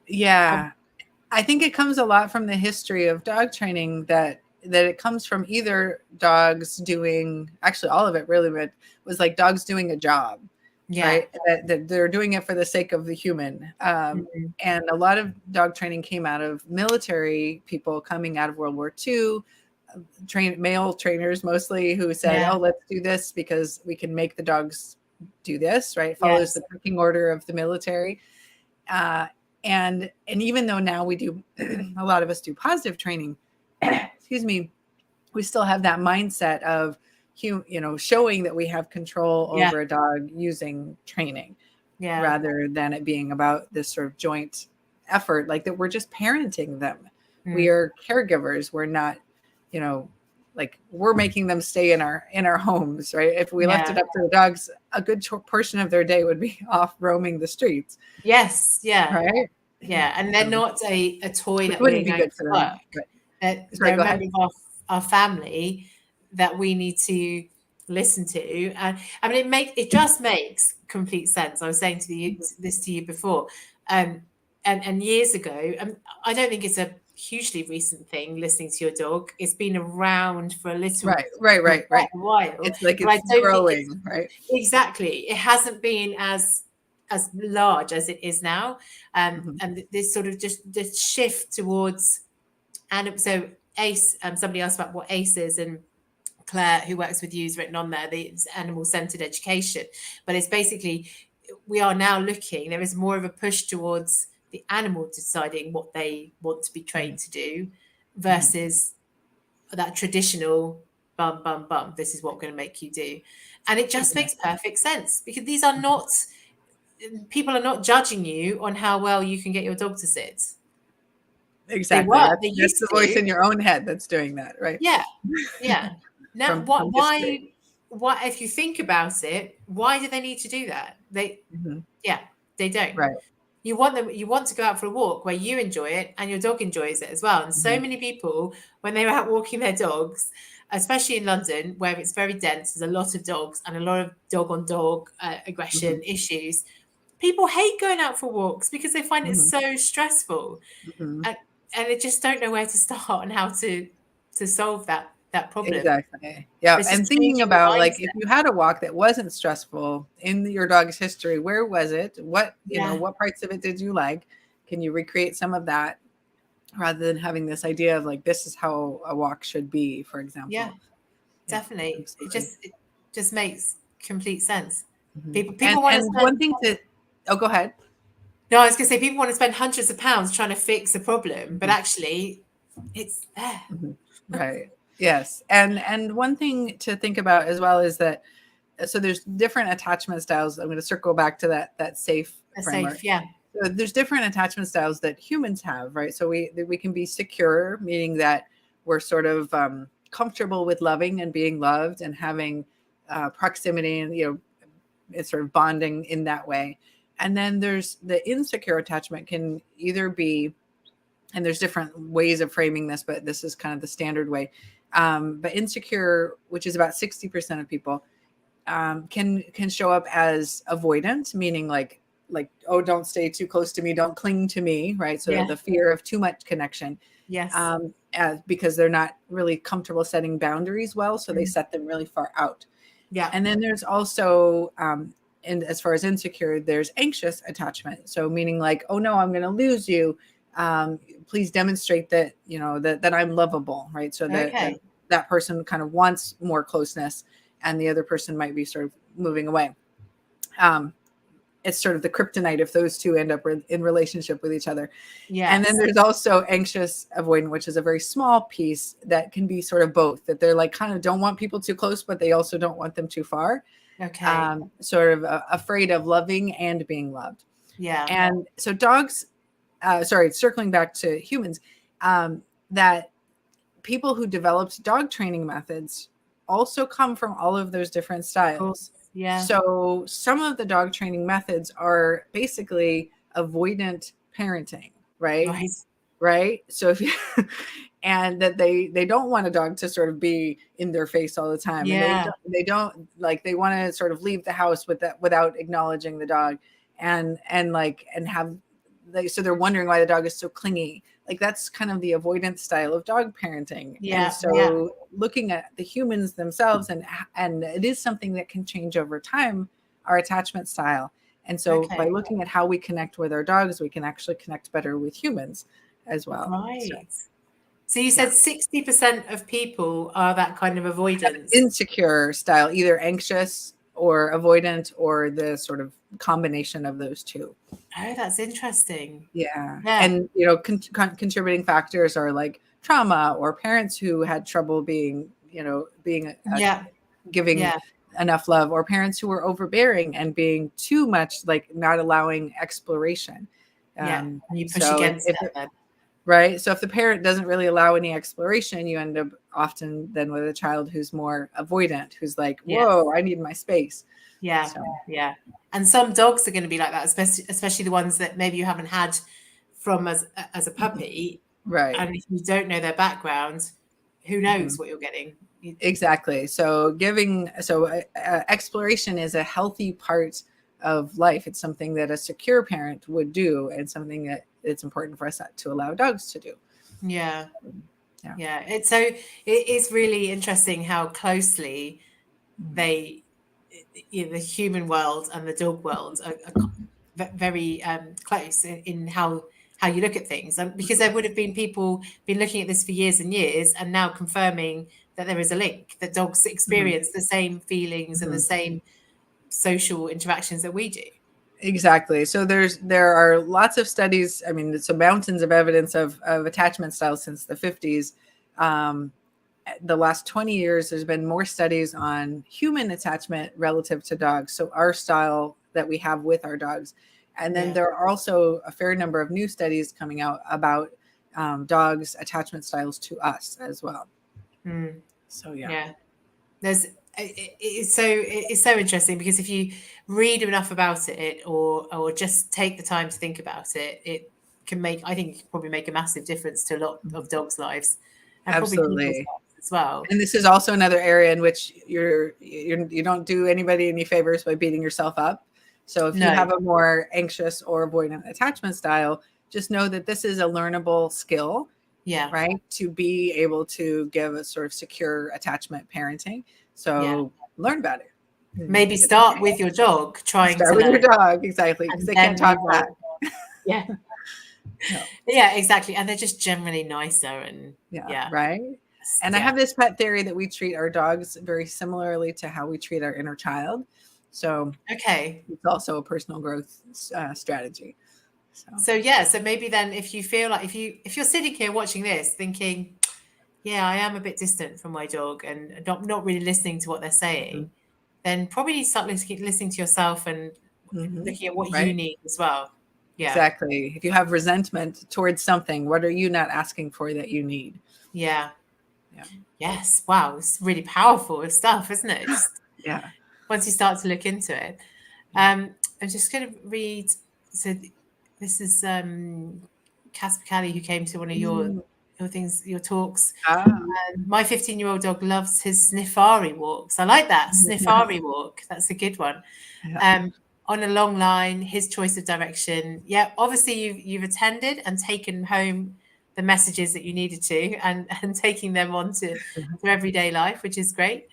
S1: Yeah. I think it comes a lot from the history of dog training that it comes from either dogs doing, actually all of it really, but was like dogs doing a job. Right. That they're doing it for the sake of the human. And a lot of dog training came out of military people coming out of World War II, male trainers mostly who said, oh, let's do this because we can make the dogs do this, right? It follows the pecking order of the military. And even though now we do, a lot of us do positive training, excuse me, we still have that mindset of, showing that we have control over a dog using training rather than it being about this sort of joint effort, like that we're just parenting them. We are caregivers. We're not, like we're making them stay in our homes, right? If we left it up to the dogs, a good portion of their day would be off roaming the streets.
S2: Yes. Yeah.
S1: Right.
S2: Yeah. And they're not a toy that
S1: wouldn't be good for them.
S2: They're a member of our family that we need to listen to. And I mean, it just makes complete sense. I was saying this to you before, and years ago, I don't think it's a hugely recent thing. Listening to your dog, it's been around for a little
S1: right
S2: a while.
S1: It's like it's growing, right?
S2: Exactly. It hasn't been as large as it is now, and this sort of just the shift towards. And so ACE, somebody asked about what ACE is, and Claire, who works with you, has written on there, the animal-centered education. But it's basically, we are now there is more of a push towards the animal deciding what they want to be trained to do versus that traditional bum, bum, bum, this is what we're going to make you do. And it just makes perfect sense because these are not, people are not judging you on how well you can get your dog to sit.
S1: Exactly. That's the voice in your own head that's doing that, right?
S2: Yeah. Yeah. Now, why, if you think about it, why do they need to do that? They don't.
S1: Right.
S2: You want to go out for a walk where you enjoy it and your dog enjoys it as well. And so many people, when they're out walking their dogs, especially in London, where it's very dense, there's a lot of dogs and a lot of dog on dog aggression issues. People hate going out for walks because they find it so stressful. And they just don't know where to start and how to solve that problem.
S1: Exactly. Yeah. And thinking about like if you had a walk that wasn't stressful in your dog's history, where was it? What what parts of it did you like? Can you recreate some of that rather than having this idea of like this is how a walk should be, for example?
S2: Yeah, definitely. It just makes complete sense. People
S1: want to. One thing to go ahead.
S2: No, I was going to say people want to spend hundreds of pounds trying to fix a problem, but actually it's there.
S1: Mhm. Right. Yes. And one thing to think about as well is that so there's different attachment styles. I'm going to circle back to that safe framework.
S2: Safe, yeah.
S1: So there's different attachment styles that humans have, right? So we can be secure, meaning that we're sort of comfortable with loving and being loved and having proximity and it's sort of bonding in that way. And then there's the insecure attachment can either be, and there's different ways of framing this, but this is kind of the standard way. But insecure, which is about 60% of people, can show up as avoidant, meaning like oh, don't stay too close to me, don't cling to me, right? So
S2: Yeah.
S1: the fear of too much connection.
S2: Yes.
S1: Because they're not really comfortable setting boundaries well, so they set them really far out.
S2: Yeah.
S1: And then there's also and as far as insecure, there's anxious attachment. So meaning like, oh no, I'm going to lose you. Please demonstrate that, that I'm lovable, right? So that person kind of wants more closeness and the other person might be sort of moving away. It's sort of the kryptonite if those two end up in relationship with each other. Yes. And then there's also anxious avoidant, which is a very small piece that can be sort of both, that they're like kind of don't want people too close, but they also don't want them too far.
S2: Okay.
S1: Sort of afraid of loving and being loved.
S2: Yeah.
S1: And so dogs, circling back to humans, that people who developed dog training methods also come from all of those different styles.
S2: Yeah.
S1: So some of the dog training methods are basically avoidant parenting, right? Right. So if you, and that they don't want a dog to sort of be in their face all the time.
S2: Yeah.
S1: And they don't like, they want to sort of leave the house without acknowledging the dog and have, so they're wondering why the dog is so clingy. Like that's kind of the avoidant style of dog parenting.
S2: Yeah.
S1: And so looking at the humans themselves and it is something that can change over time, our attachment style. And so by looking at how we connect with our dogs, we can actually connect better with humans as well.
S2: Right. So you said 60% of people are that kind of avoidance.
S1: Insecure style, either anxious or avoidant or the sort of combination of those two.
S2: Oh, that's interesting.
S1: Yeah. And, contributing factors are like trauma or parents who had trouble giving enough love, or parents who were overbearing and being too much, like not allowing exploration.
S2: And you push against that then.
S1: Right. So if the parent doesn't really allow any exploration, you end up often then with a child who's more avoidant, who's like, whoa, I need my space.
S2: Yeah. So. Yeah. And some dogs are going to be like that, especially the ones that maybe you haven't had from as a puppy.
S1: Right.
S2: And if you don't know their background, who knows what you're getting.
S1: Exactly. So exploration is a healthy part of life. It's something that a secure parent would do and something that it's important for us to allow dogs to do.
S2: Yeah. It is really interesting how closely the human world and the dog world are very close in how you look at things. Because there would have been people been looking at this for years and years and now confirming that there is a link, that dogs experience the same feelings and the same social interactions that we do.
S1: Exactly. So there are lots of studies. I mean, so mountains of evidence of attachment styles since the 50s. The last 20 years, there's been more studies on human attachment relative to dogs. So our style that we have with our dogs. And then there are also a fair number of new studies coming out about dogs' attachment styles to us as well. So,
S2: it's so interesting because if you read enough about it or just take the time to think about it, it can probably make a massive difference to a lot of dogs' lives. And
S1: absolutely.
S2: As well.
S1: And this is also another area in which you don't do anybody any favors by beating yourself up. So if you have a more anxious or avoidant attachment style, just know that this is a learnable skill. Yeah. Right. To be able to give a sort of secure attachment parenting. So learn about it.
S2: Maybe start with your dog. Start
S1: with your dog. Exactly. Because they can't talk back.
S2: Yeah. No. Yeah, exactly. And they're just generally nicer and
S1: right. And I have this pet theory that we treat our dogs very similarly to how we treat our inner child. So it's also a personal growth strategy.
S2: So maybe then if you feel like if you're sitting here watching this thinking, yeah, I am a bit distant from my dog and not really listening to what they're saying, then probably start listening to yourself and looking at what you need as well. Yeah.
S1: Exactly. If you have resentment towards something, what are you not asking for that you need?
S2: Yeah. Yes. Wow. It's really powerful stuff, isn't it? Just, once you start to look into it. I'm just going to read. So this is Casper Callie, who came to one of your things, your talks. My 15-year-old dog loves his sniffari walks. I like that. Sniffari walk. That's a good one. On a long line, his choice of direction. Yeah, obviously you've attended and taken home the messages that you needed to and taking them on to everyday life, which is great.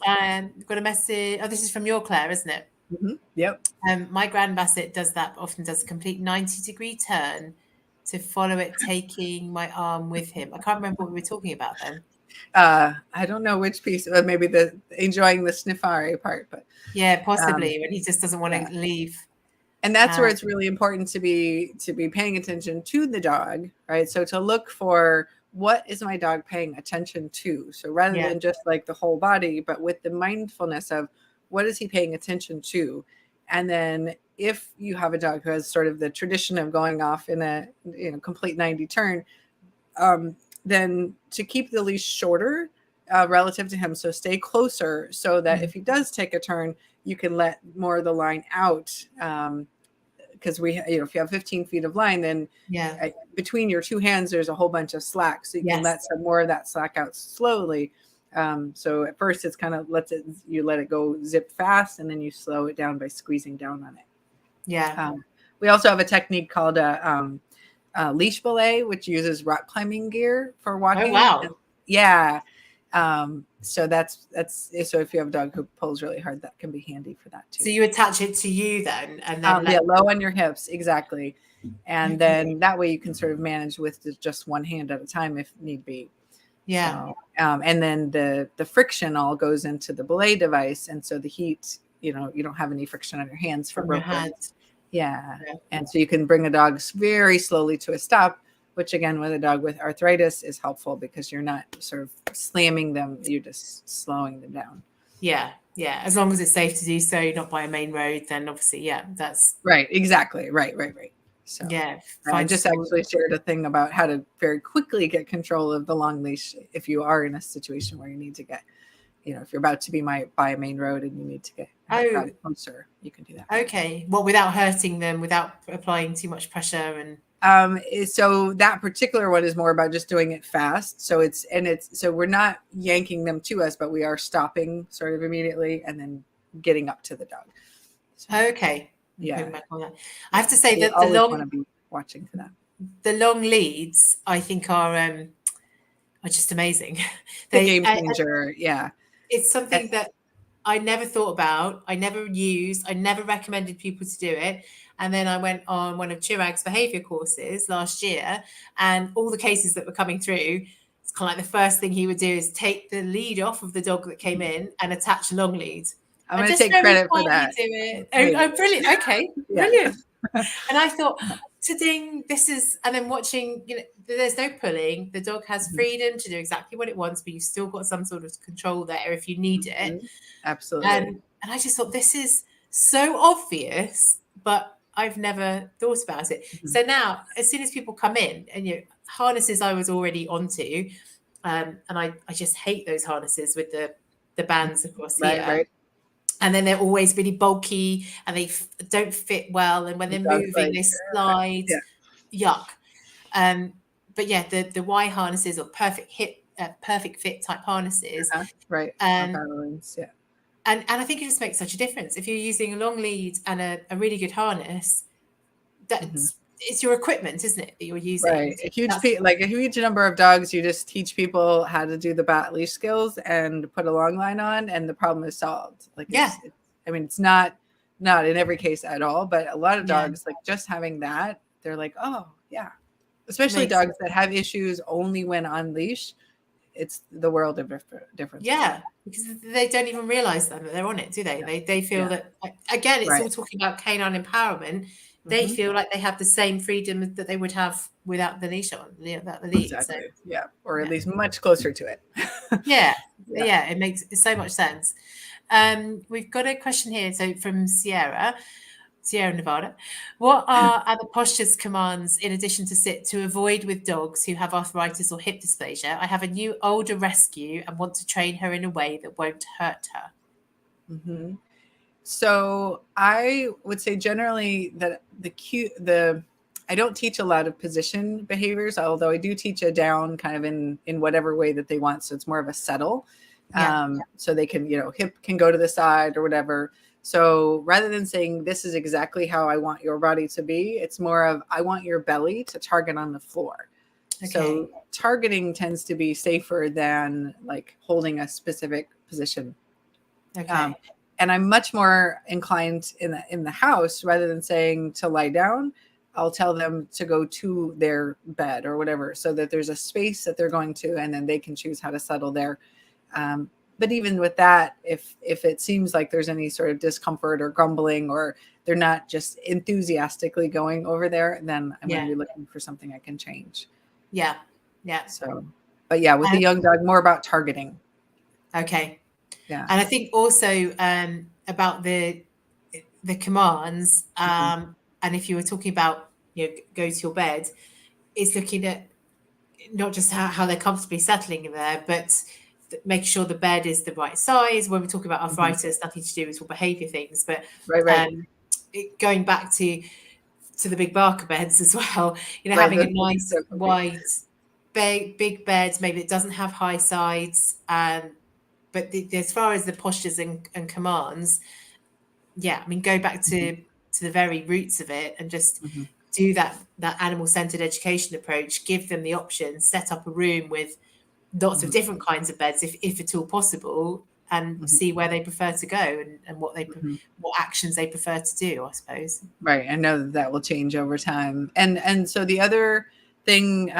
S2: And we've got a message. Oh, this is from your Claire, isn't it?
S1: Yep.
S2: My Grand Basset often does a complete 90-degree turn to follow it, taking my arm with him. I can't remember what we were talking about then.
S1: I don't know which piece, maybe the enjoying the sniffari part, but
S2: yeah, possibly when he just doesn't want to leave.
S1: And that's where it's really important to be paying attention to the dog, right? So to look for what is my dog paying attention to? So rather than just like the whole body, but with the mindfulness of what is he paying attention to? And then if you have a dog who has sort of the tradition of going off in a complete 90 turn, then to keep the leash shorter relative to him. So stay closer so that if he does take a turn, you can let more of the line out. Because if you have 15 feet of line, then between your two hands, there's a whole bunch of slack. So you can let some more of that slack out slowly. So at first it's kind of you let it go zip fast, and then you slow it down by squeezing down on it. We also have a technique called a leash belay, which uses rock climbing gear for walking.
S2: Oh,
S1: wow. So that's so if you have a dog who pulls really hard, that can be handy for that too.
S2: So you attach it to you then, and then
S1: low on your hips, exactly. And then that way you can sort of manage with just one hand at a time if need be. So, and then the friction all goes into the belay device, and so the heat, you don't have any friction on your hands for rope burns. And so you can bring the dogs very slowly to a stop, which again, with a dog with arthritis is helpful because you're not sort of slamming them, you're just slowing them down.
S2: Yeah. As long as it's safe to do so, not by a main road, then obviously, that's
S1: right. Exactly. Right. So I just actually shared a thing about how to very quickly get control of the long leash if you are in a situation where you need to get, if you're about to be by a main road and you need to get closer, you can do that.
S2: Okay. Well, without hurting them, without applying too much pressure and.
S1: So that particular one is more about just doing it fast. So so we're not yanking them to us, but we are stopping sort of immediately and then getting up to the dog.
S2: So, okay.
S1: Yeah.
S2: I have to say that
S1: the long want to be watching for that.
S2: The long leads, I think, are just amazing.
S1: The game changer.
S2: It's something that I never thought about. I never used. I never recommended people to do it. And then I went on one of Chirag's behaviour courses last year, and all the cases that were coming through, it's kind of like the first thing he would do is take the lead off of the dog that came in and attach a long lead.
S1: I'm going to take credit for that.
S2: Do it. Oh, brilliant. Okay, brilliant. And I thought, this is, and then watching, there's no pulling. The dog has freedom to do exactly what it wants, but you've still got some sort of control there if you need it.
S1: Absolutely.
S2: And I just thought, this is so obvious, but I've never thought about it. So now, as soon as people come in, and harnesses I was already onto, and I just hate those harnesses with the bands across here.
S1: Right.
S2: And then they're always really bulky and they don't fit well. And when they're moving, they slide. Yuck. But the Y harnesses or perfect fit type harnesses.
S1: Right.
S2: And I think it just makes such a difference. If you're using a long lead and a really good harness, it's your equipment, isn't it, that you're using?
S1: Right. A huge number of dogs, you just teach people how to do the bat leash skills and put a long line on, and the problem is solved. It's not in every case at all, but a lot of dogs, just having that, they're like, oh yeah. Especially dogs that have issues only when on leash. It's the world of difference.
S2: Yeah, because they don't even realize that they're on it, do they? They feel that, again, it's all talking about canine empowerment. they
S1: Mhm.
S2: feel like they have the same freedom that they would have without the leash on, without the lead. So
S1: Exactly. Yeah. Or at
S2: yeah,
S1: least much closer to it.
S2: yeah,
S1: Yeah.
S2: yeah, it makes so much sense. We've got a question here. So from Sierra Nevada. What are other postures commands in addition to sit to avoid with dogs who have arthritis or hip dysplasia? I have a new older rescue and want to train her in a way that won't hurt her.
S1: Hmm. So I would say generally that I don't teach a lot of position behaviors, although I do teach a down kind of in whatever way that they want. So it's more of a settle.
S2: Yeah.
S1: So they can, hip can go to the side or whatever. So rather than saying this is exactly how I want your body to be, it's more of I want your belly to target on the floor.
S2: Okay.
S1: So targeting tends to be safer than like holding a specific position.
S2: Okay.
S1: And I'm much more inclined in the house rather than saying to lie down. I'll tell them to go to their bed or whatever, so that there's a space that they're going to, and then they can choose how to settle there. But even with that, if it seems like there's any sort of discomfort or grumbling, or they're not just enthusiastically going over there, then I'm going
S2: Yeah.
S1: to be looking for something I can change.
S2: Yeah. Yeah.
S1: So, but yeah, with the young dog, more about targeting.
S2: Okay.
S1: Yeah.
S2: And I think also about the commands,
S1: Mhm.
S2: and if you were talking about go to your bed, is looking at not just how they're comfortably settling in there, but making sure the bed is the right size. When we're talking about
S1: Mhm.
S2: arthritis, nothing to do with behaviour things, but
S1: Right.
S2: going back to the big Barker beds as well,
S1: Right.
S2: having
S1: Those
S2: a
S1: would be
S2: nice
S1: so comfy.
S2: wide big bed, maybe it doesn't have high sides, but as far as the postures and commands, yeah, I mean, go back
S1: Mhm.
S2: to the very roots of it and just
S1: Mhm.
S2: do that animal-centered education approach. Give them the option, set up a room with lots of
S1: Mhm.
S2: different kinds of beds, if at all possible, and
S1: Mhm.
S2: see where they prefer to go and
S1: Mhm.
S2: what actions they prefer to do, I suppose.
S1: Right. I know that will change over time. And so the other thing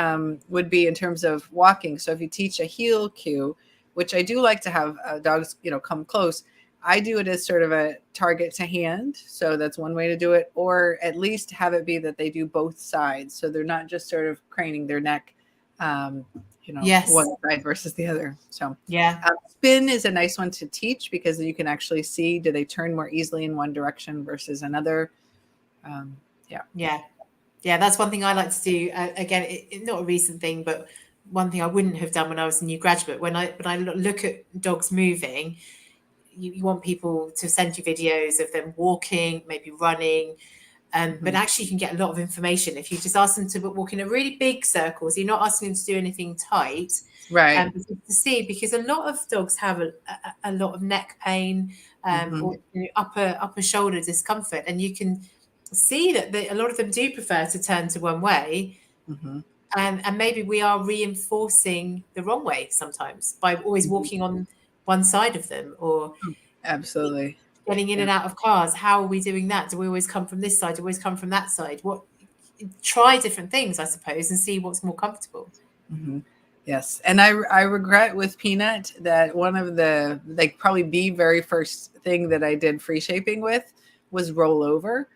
S1: would be in terms of walking. So if you teach a heel cue, which I do like to have dogs, come close, I do it as sort of a target to hand. So that's one way to do it, or at least have it be that they do both sides. So they're not just sort of craning their neck, um,
S2: Yes.
S1: one side versus the other. So
S2: Yeah.
S1: spin is a nice one to teach because you can actually see, do they turn more easily in one direction versus another? Yeah.
S2: Yeah, that's one thing I like to do. Again, not a recent thing, but one thing I wouldn't have done when I was a new graduate. When I look at dogs moving, you want people to send you videos of them walking, maybe running, but
S1: Mhm.
S2: actually you can get a lot of information if you just ask them to walk in a really big circle. So you're not asking them to do anything tight,
S1: Right.
S2: but to see, because a lot of dogs have a lot of neck pain,
S1: Mhm.
S2: or upper shoulder discomfort, and you can see that a lot of them do prefer to turn to one way,
S1: Mhm.
S2: and maybe we are reinforcing the wrong way sometimes by always
S1: Mhm.
S2: walking on one side of them, or
S1: Absolutely.
S2: getting in
S1: Yeah.
S2: and out of cars. How are we doing that? Do we always come from this side? Do we always come from that side? Try different things, I suppose, and see what's more comfortable.
S1: Mhm. Yes. And I regret with Peanut that one of the, like, probably the very first thing that I did free shaping with was roll over.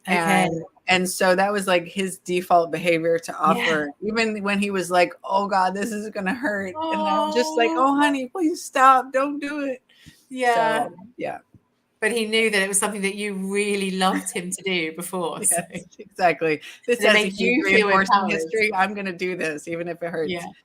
S2: Okay.
S1: And so that was like his default behavior to
S2: Yeah.
S1: offer, even when he was like, oh God, this is gonna hurt. And I'm just like,
S2: Oh,
S1: oh honey, please stop. Don't do it.
S2: yeah.
S1: So yeah.
S2: But he knew that it was something that you really loved him to do before. So,
S1: Yes, exactly. This
S2: and it
S1: has a
S2: made
S1: huge
S2: you feel
S1: reinforcement
S2: empowered.
S1: history. I'm going to do this, even if it
S2: Yeah.
S1: hurts.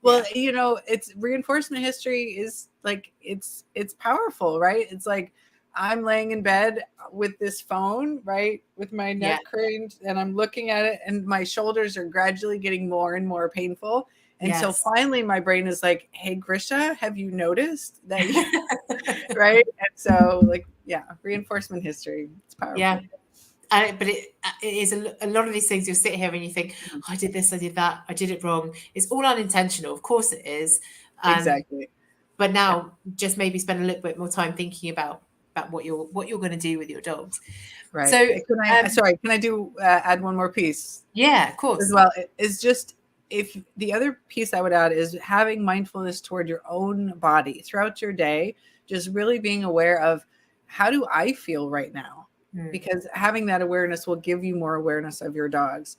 S1: Well,
S2: Yeah.
S1: it's reinforcement history is like, it's powerful, right? It's like I'm laying in bed with this phone, right, with my
S2: Yeah.
S1: neck craned, and I'm looking at it, and my shoulders are gradually getting more and more painful. Until
S2: Yes.
S1: finally my brain is like, hey, Grisha, have you noticed that you, right? And so, like, yeah, reinforcement history, it's
S2: Yeah.
S1: powerful.
S2: But it is a lot of these things. You'll sit here and you think, oh, I did this, I did that, I did it wrong. It's all unintentional. Of course it is.
S1: Exactly.
S2: But
S1: Yeah.
S2: now just maybe spend a little bit more time thinking about what you're going to do with your dogs.
S1: Right.
S2: So
S1: Can I do add one more piece
S2: yeah, of
S1: as
S2: course.
S1: well? Is just, if the other piece I would add is having mindfulness toward your own body throughout your day, just really being aware of, how do I feel right now? because having that awareness will give you more awareness of your dogs.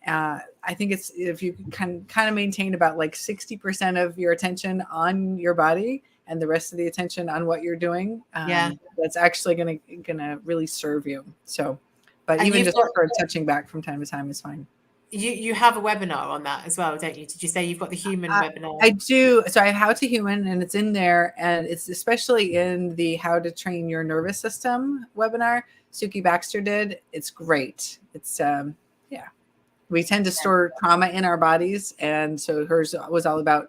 S1: I think it's, if you can kind of maintain about like 60% of your attention on your body and the rest of the attention on what you're doing, that's actually gonna really serve you. So, but and even just sort of touching back from time to time is fine.
S2: You have a webinar on that as well, don't you? Did you say you've got the human webinar?
S1: I do. So I have How to Human, and it's in there, and it's especially in the How to Train Your Nervous System webinar Suki Baxter did. It's great. It's we tend to store trauma in our bodies, and so hers was all about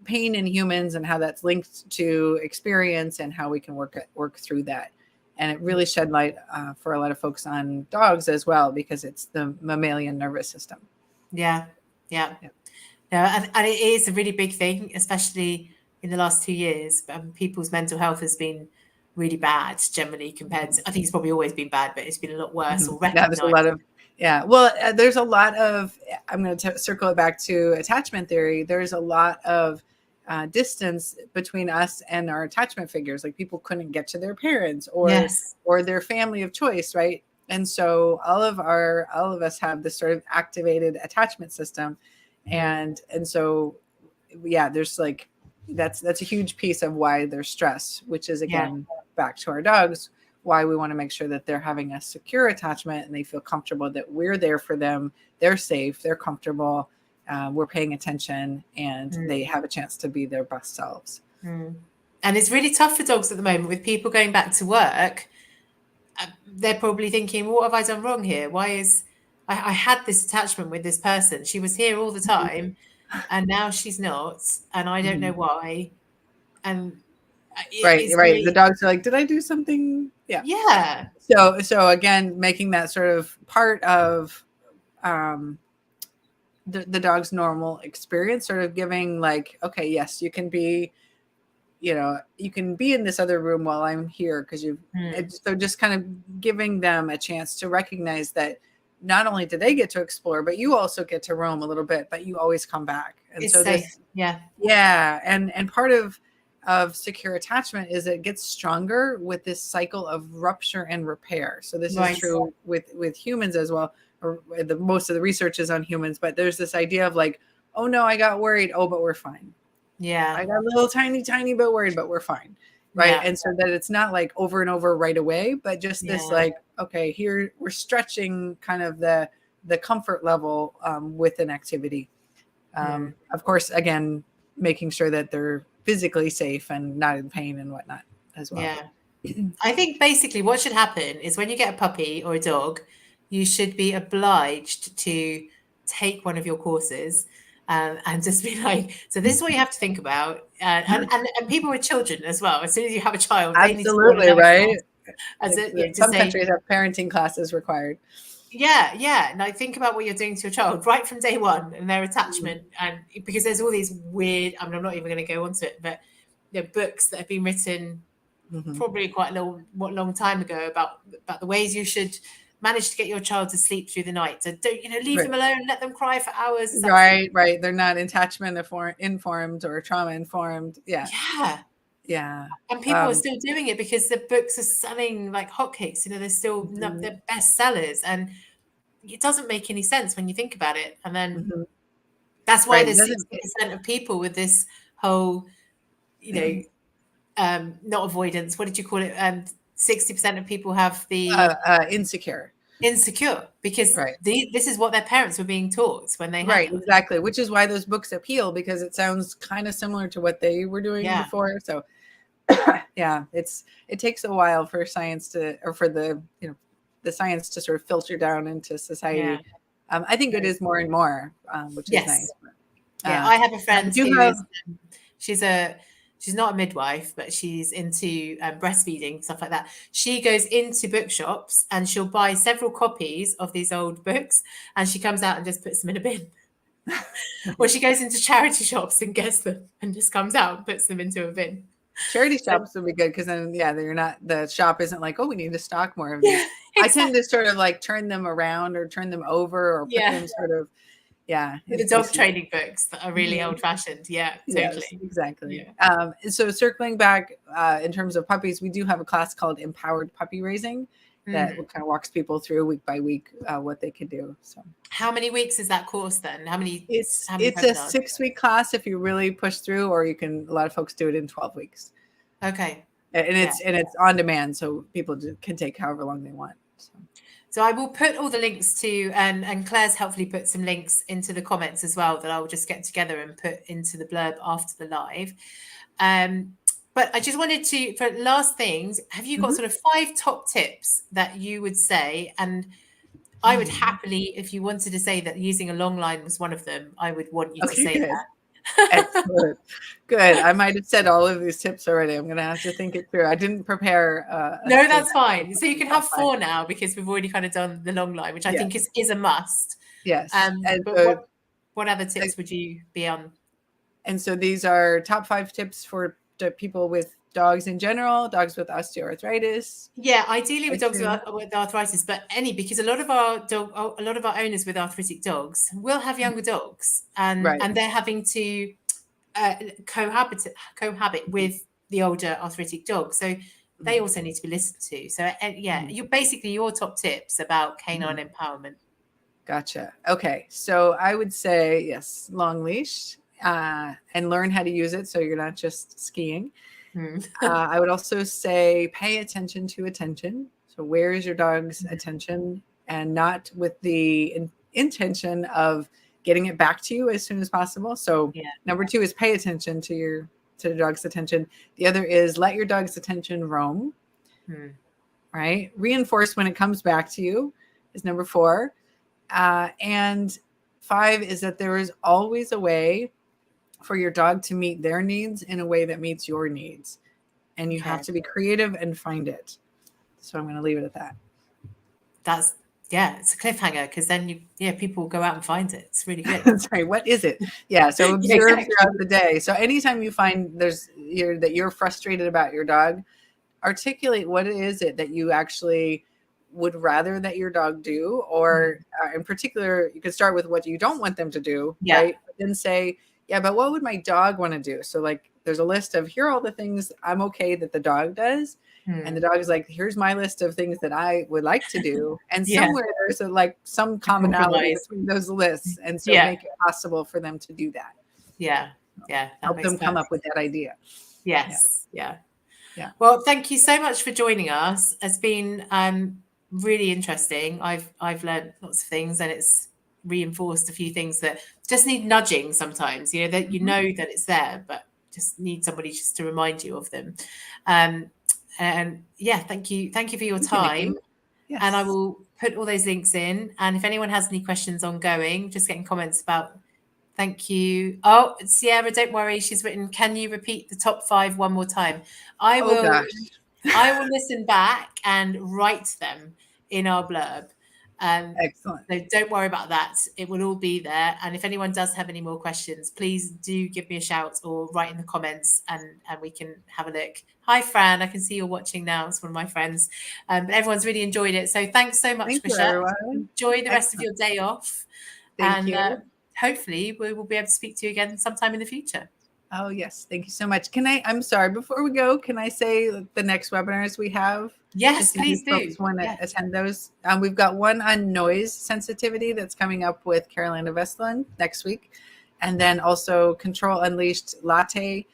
S1: pain in humans and how that's linked to experience and how we can work through that. And it really shed light for a lot of folks on dogs as well, because it's the mammalian nervous system.
S2: Yeah. No, and it is a really big thing, especially in the last 2 years. People's mental health has been really bad generally compared to, I think it's probably always been bad, but it's been a lot worse already.
S1: Yeah, there's a lot of, well, there's a lot of, I'm going to circle it back to attachment theory. There's a lot of distance between us and our attachment figures. Like people couldn't get to their parents or their family of choice, right? And so all of us have this sort of activated attachment system, and so there's like that's a huge piece of why there's stress, which is again back to our dogs, why we want to make sure that they're having a secure attachment and they feel comfortable that we're there for them, they're safe, they're comfortable. We're paying attention, and they have a chance to be their best selves.
S2: And it's really tough for dogs at the moment with people going back to work. They're probably thinking, what have I done wrong here? Why is I had this attachment with this person? She was here all the time, and now she's not, and I don't know why. And
S1: right. Really, the dogs are like, did I do something? Yeah. So again, making that sort of part of the dog's normal experience, sort of giving like, okay, yes, you can be in this other room while I'm here, because so just kind of giving them a chance to recognize that not only do they get to explore, but you also get to roam a little bit, but you always come back. And
S2: it's
S1: so
S2: safe.
S1: And part of secure attachment is it gets stronger with this cycle of rupture and repair. So this is true with humans as well, or most of the research is on humans, but there's this idea of like, oh no, I got worried. Oh, but we're fine. I got a little tiny bit worried, but we're fine. Right. And so that it's not like over and over right away, but just this like, okay, here we're stretching kind of the comfort level with an activity. Of course, again, making sure that they're physically safe and not in pain and whatnot as well.
S2: I think basically what should happen is when you get a puppy or a dog, you should be obliged to take one of your courses. And just be like, so this is what you have to think about, and people with children as well. As soon as you have a child,
S1: absolutely
S2: they
S1: right.
S2: Some
S1: countries have parenting classes required.
S2: Now think about what you're doing to your child right from day one and their attachment, and because there's all these weird. I mean, I'm not even going to go onto it, but there are books that have been written probably quite a long time ago about the ways you should manage to get your child to sleep through the night. So don't leave them alone, let them cry for hours.
S1: Right. They're not attachment informed or trauma informed. Yeah.
S2: And people are still doing it because the books are selling like hotcakes. They're still they're bestsellers, and it doesn't make any sense when you think about it. And then that's why there's 60% of people with this whole, not avoidance. What did you call it? 60% of people have the
S1: insecure,
S2: because this is what their parents were being taught when they had
S1: exactly, which is why those books appeal, because it sounds kind of similar to what they were doing before. So it takes a while for science for the science to sort of filter down into society. I think it is more and more, which is nice.
S2: I have a friend she's not a midwife, but she's into breastfeeding, stuff like that. She goes into bookshops and she'll buy several copies of these old books, and she comes out and just puts them in a bin. Or she goes into charity shops and gets them and just comes out and puts them into a bin.
S1: Charity shops would be good, because then the shop isn't like, oh, we need to stock more of these. Exactly. I tend to sort of like turn them around or turn them over or put them sort of
S2: the dog training books that are really old fashioned. Totally.
S1: Yes, exactly. So circling back in terms of puppies, we do have a class called Empowered Puppy Raising, that kind of walks people through week by week what they can do. So
S2: how many weeks is that course then? How many
S1: it's a
S2: webinars?
S1: 6-week class if you really push through, or a lot of folks do it in 12 weeks.
S2: Okay.
S1: And it's on demand, so people can take however long they want.
S2: So I will put all the links to, and Claire's helpfully put some links into the comments as well that I'll just get together and put into the blurb after the live. But I just wanted to, for last things, have you got sort of 5 top tips that you would say? And I would happily, if you wanted to say that using a long line was one of them, I would want you to say
S1: good.
S2: that.
S1: Excellent. Good. I might have said all of these tips already. I'm going to have to think it through. I didn't prepare.
S2: No, that's fine. So you can have 4 now because we've already kind of done the long line, which I think is a must.
S1: Yes.
S2: But what other tips would you be on?
S1: And so these are top 5 tips for people with dogs in general, dogs with osteoarthritis.
S2: Yeah, ideally with dogs with arthritis, but because a lot of our owners with arthritic dogs will have younger dogs, and they're having to cohabit with the older arthritic dog, so they also need to be listened to. So you're basically your top tips about canine empowerment.
S1: Gotcha. Okay, so I would say yes, long leash, and learn how to use it so you're not just skiing. I would also say pay attention to attention. So where is your dog's attention, and not with the intention of getting it back to you as soon as possible. So number 2 is pay attention to the dog's attention. The other is let your dog's attention roam. Right? Reinforce when it comes back to you is number 4. And 5 is that there is always a way for your dog to meet their needs in a way that meets your needs. And you have to be creative and find it. So I'm going to leave it at that.
S2: That's, it's a cliffhanger, because then people will go out and find it. It's really good.
S1: That's right. What is it? Yeah. So observe throughout the day. So anytime you find that you're frustrated about your dog, articulate what is it that you actually would rather that your dog do, or in particular, you could start with what you don't want them to do, right? But then say, but what would my dog want to do? So like, there's a list of here are all the things I'm okay that the dog does. And the dog is like, here's my list of things that I would like to do. And somewhere there's some commonality between those lists. And so make it possible for them to do that. Help them come up with that idea.
S2: Yes. Yeah. Well, thank you so much for joining us. It's been really interesting. I've learned lots of things, and it's reinforced a few things that just need nudging sometimes, that that it's there, but just need somebody just to remind you of them. And thank you for your time. And I will put all those links in, and if anyone has any questions ongoing, just getting comments about. Thank you. Oh, Sierra, don't worry, she's written, can you repeat the top 5 one more time? I will listen back and write them in our blurb.
S1: Excellent.
S2: So don't worry about that. It will all be there. And if anyone does have any more questions, please do give me a shout or write in the comments, and we can have a look. Hi, Fran. I can see you're watching now. It's one of my friends. Everyone's really enjoyed it. So thanks so much, Grisha. Enjoy the rest of your day off.
S1: Thank you.
S2: Hopefully we will be able to speak to you again sometime in the future.
S1: Oh, yes. Thank you so much. I'm sorry, before we go, can I say the next webinars we have?
S2: Yes, please do.
S1: Folks want to attend those. We've got one on noise sensitivity that's coming up with Carolina Vestlund next week. And then also Control Unleashed latte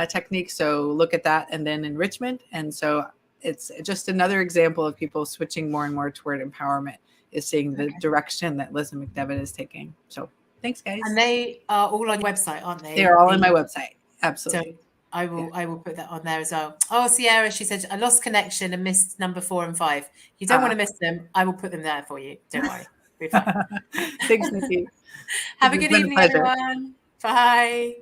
S1: technique. So look at that, and then enrichment. And so it's just another example of people switching more and more toward empowerment, is seeing the direction that Liz and McDevitt is taking. So thanks, guys.
S2: And they are all on your website, aren't they?
S1: They're all on my website. Absolutely.
S2: So I will put that on there as well. Oh, Sierra, she said, I lost connection and missed number 4 and 5. You don't want to miss them. I will put them there for you. Don't worry. We're fine.
S1: Thanks, Nicki.
S2: Have a good evening, everyone. Bye.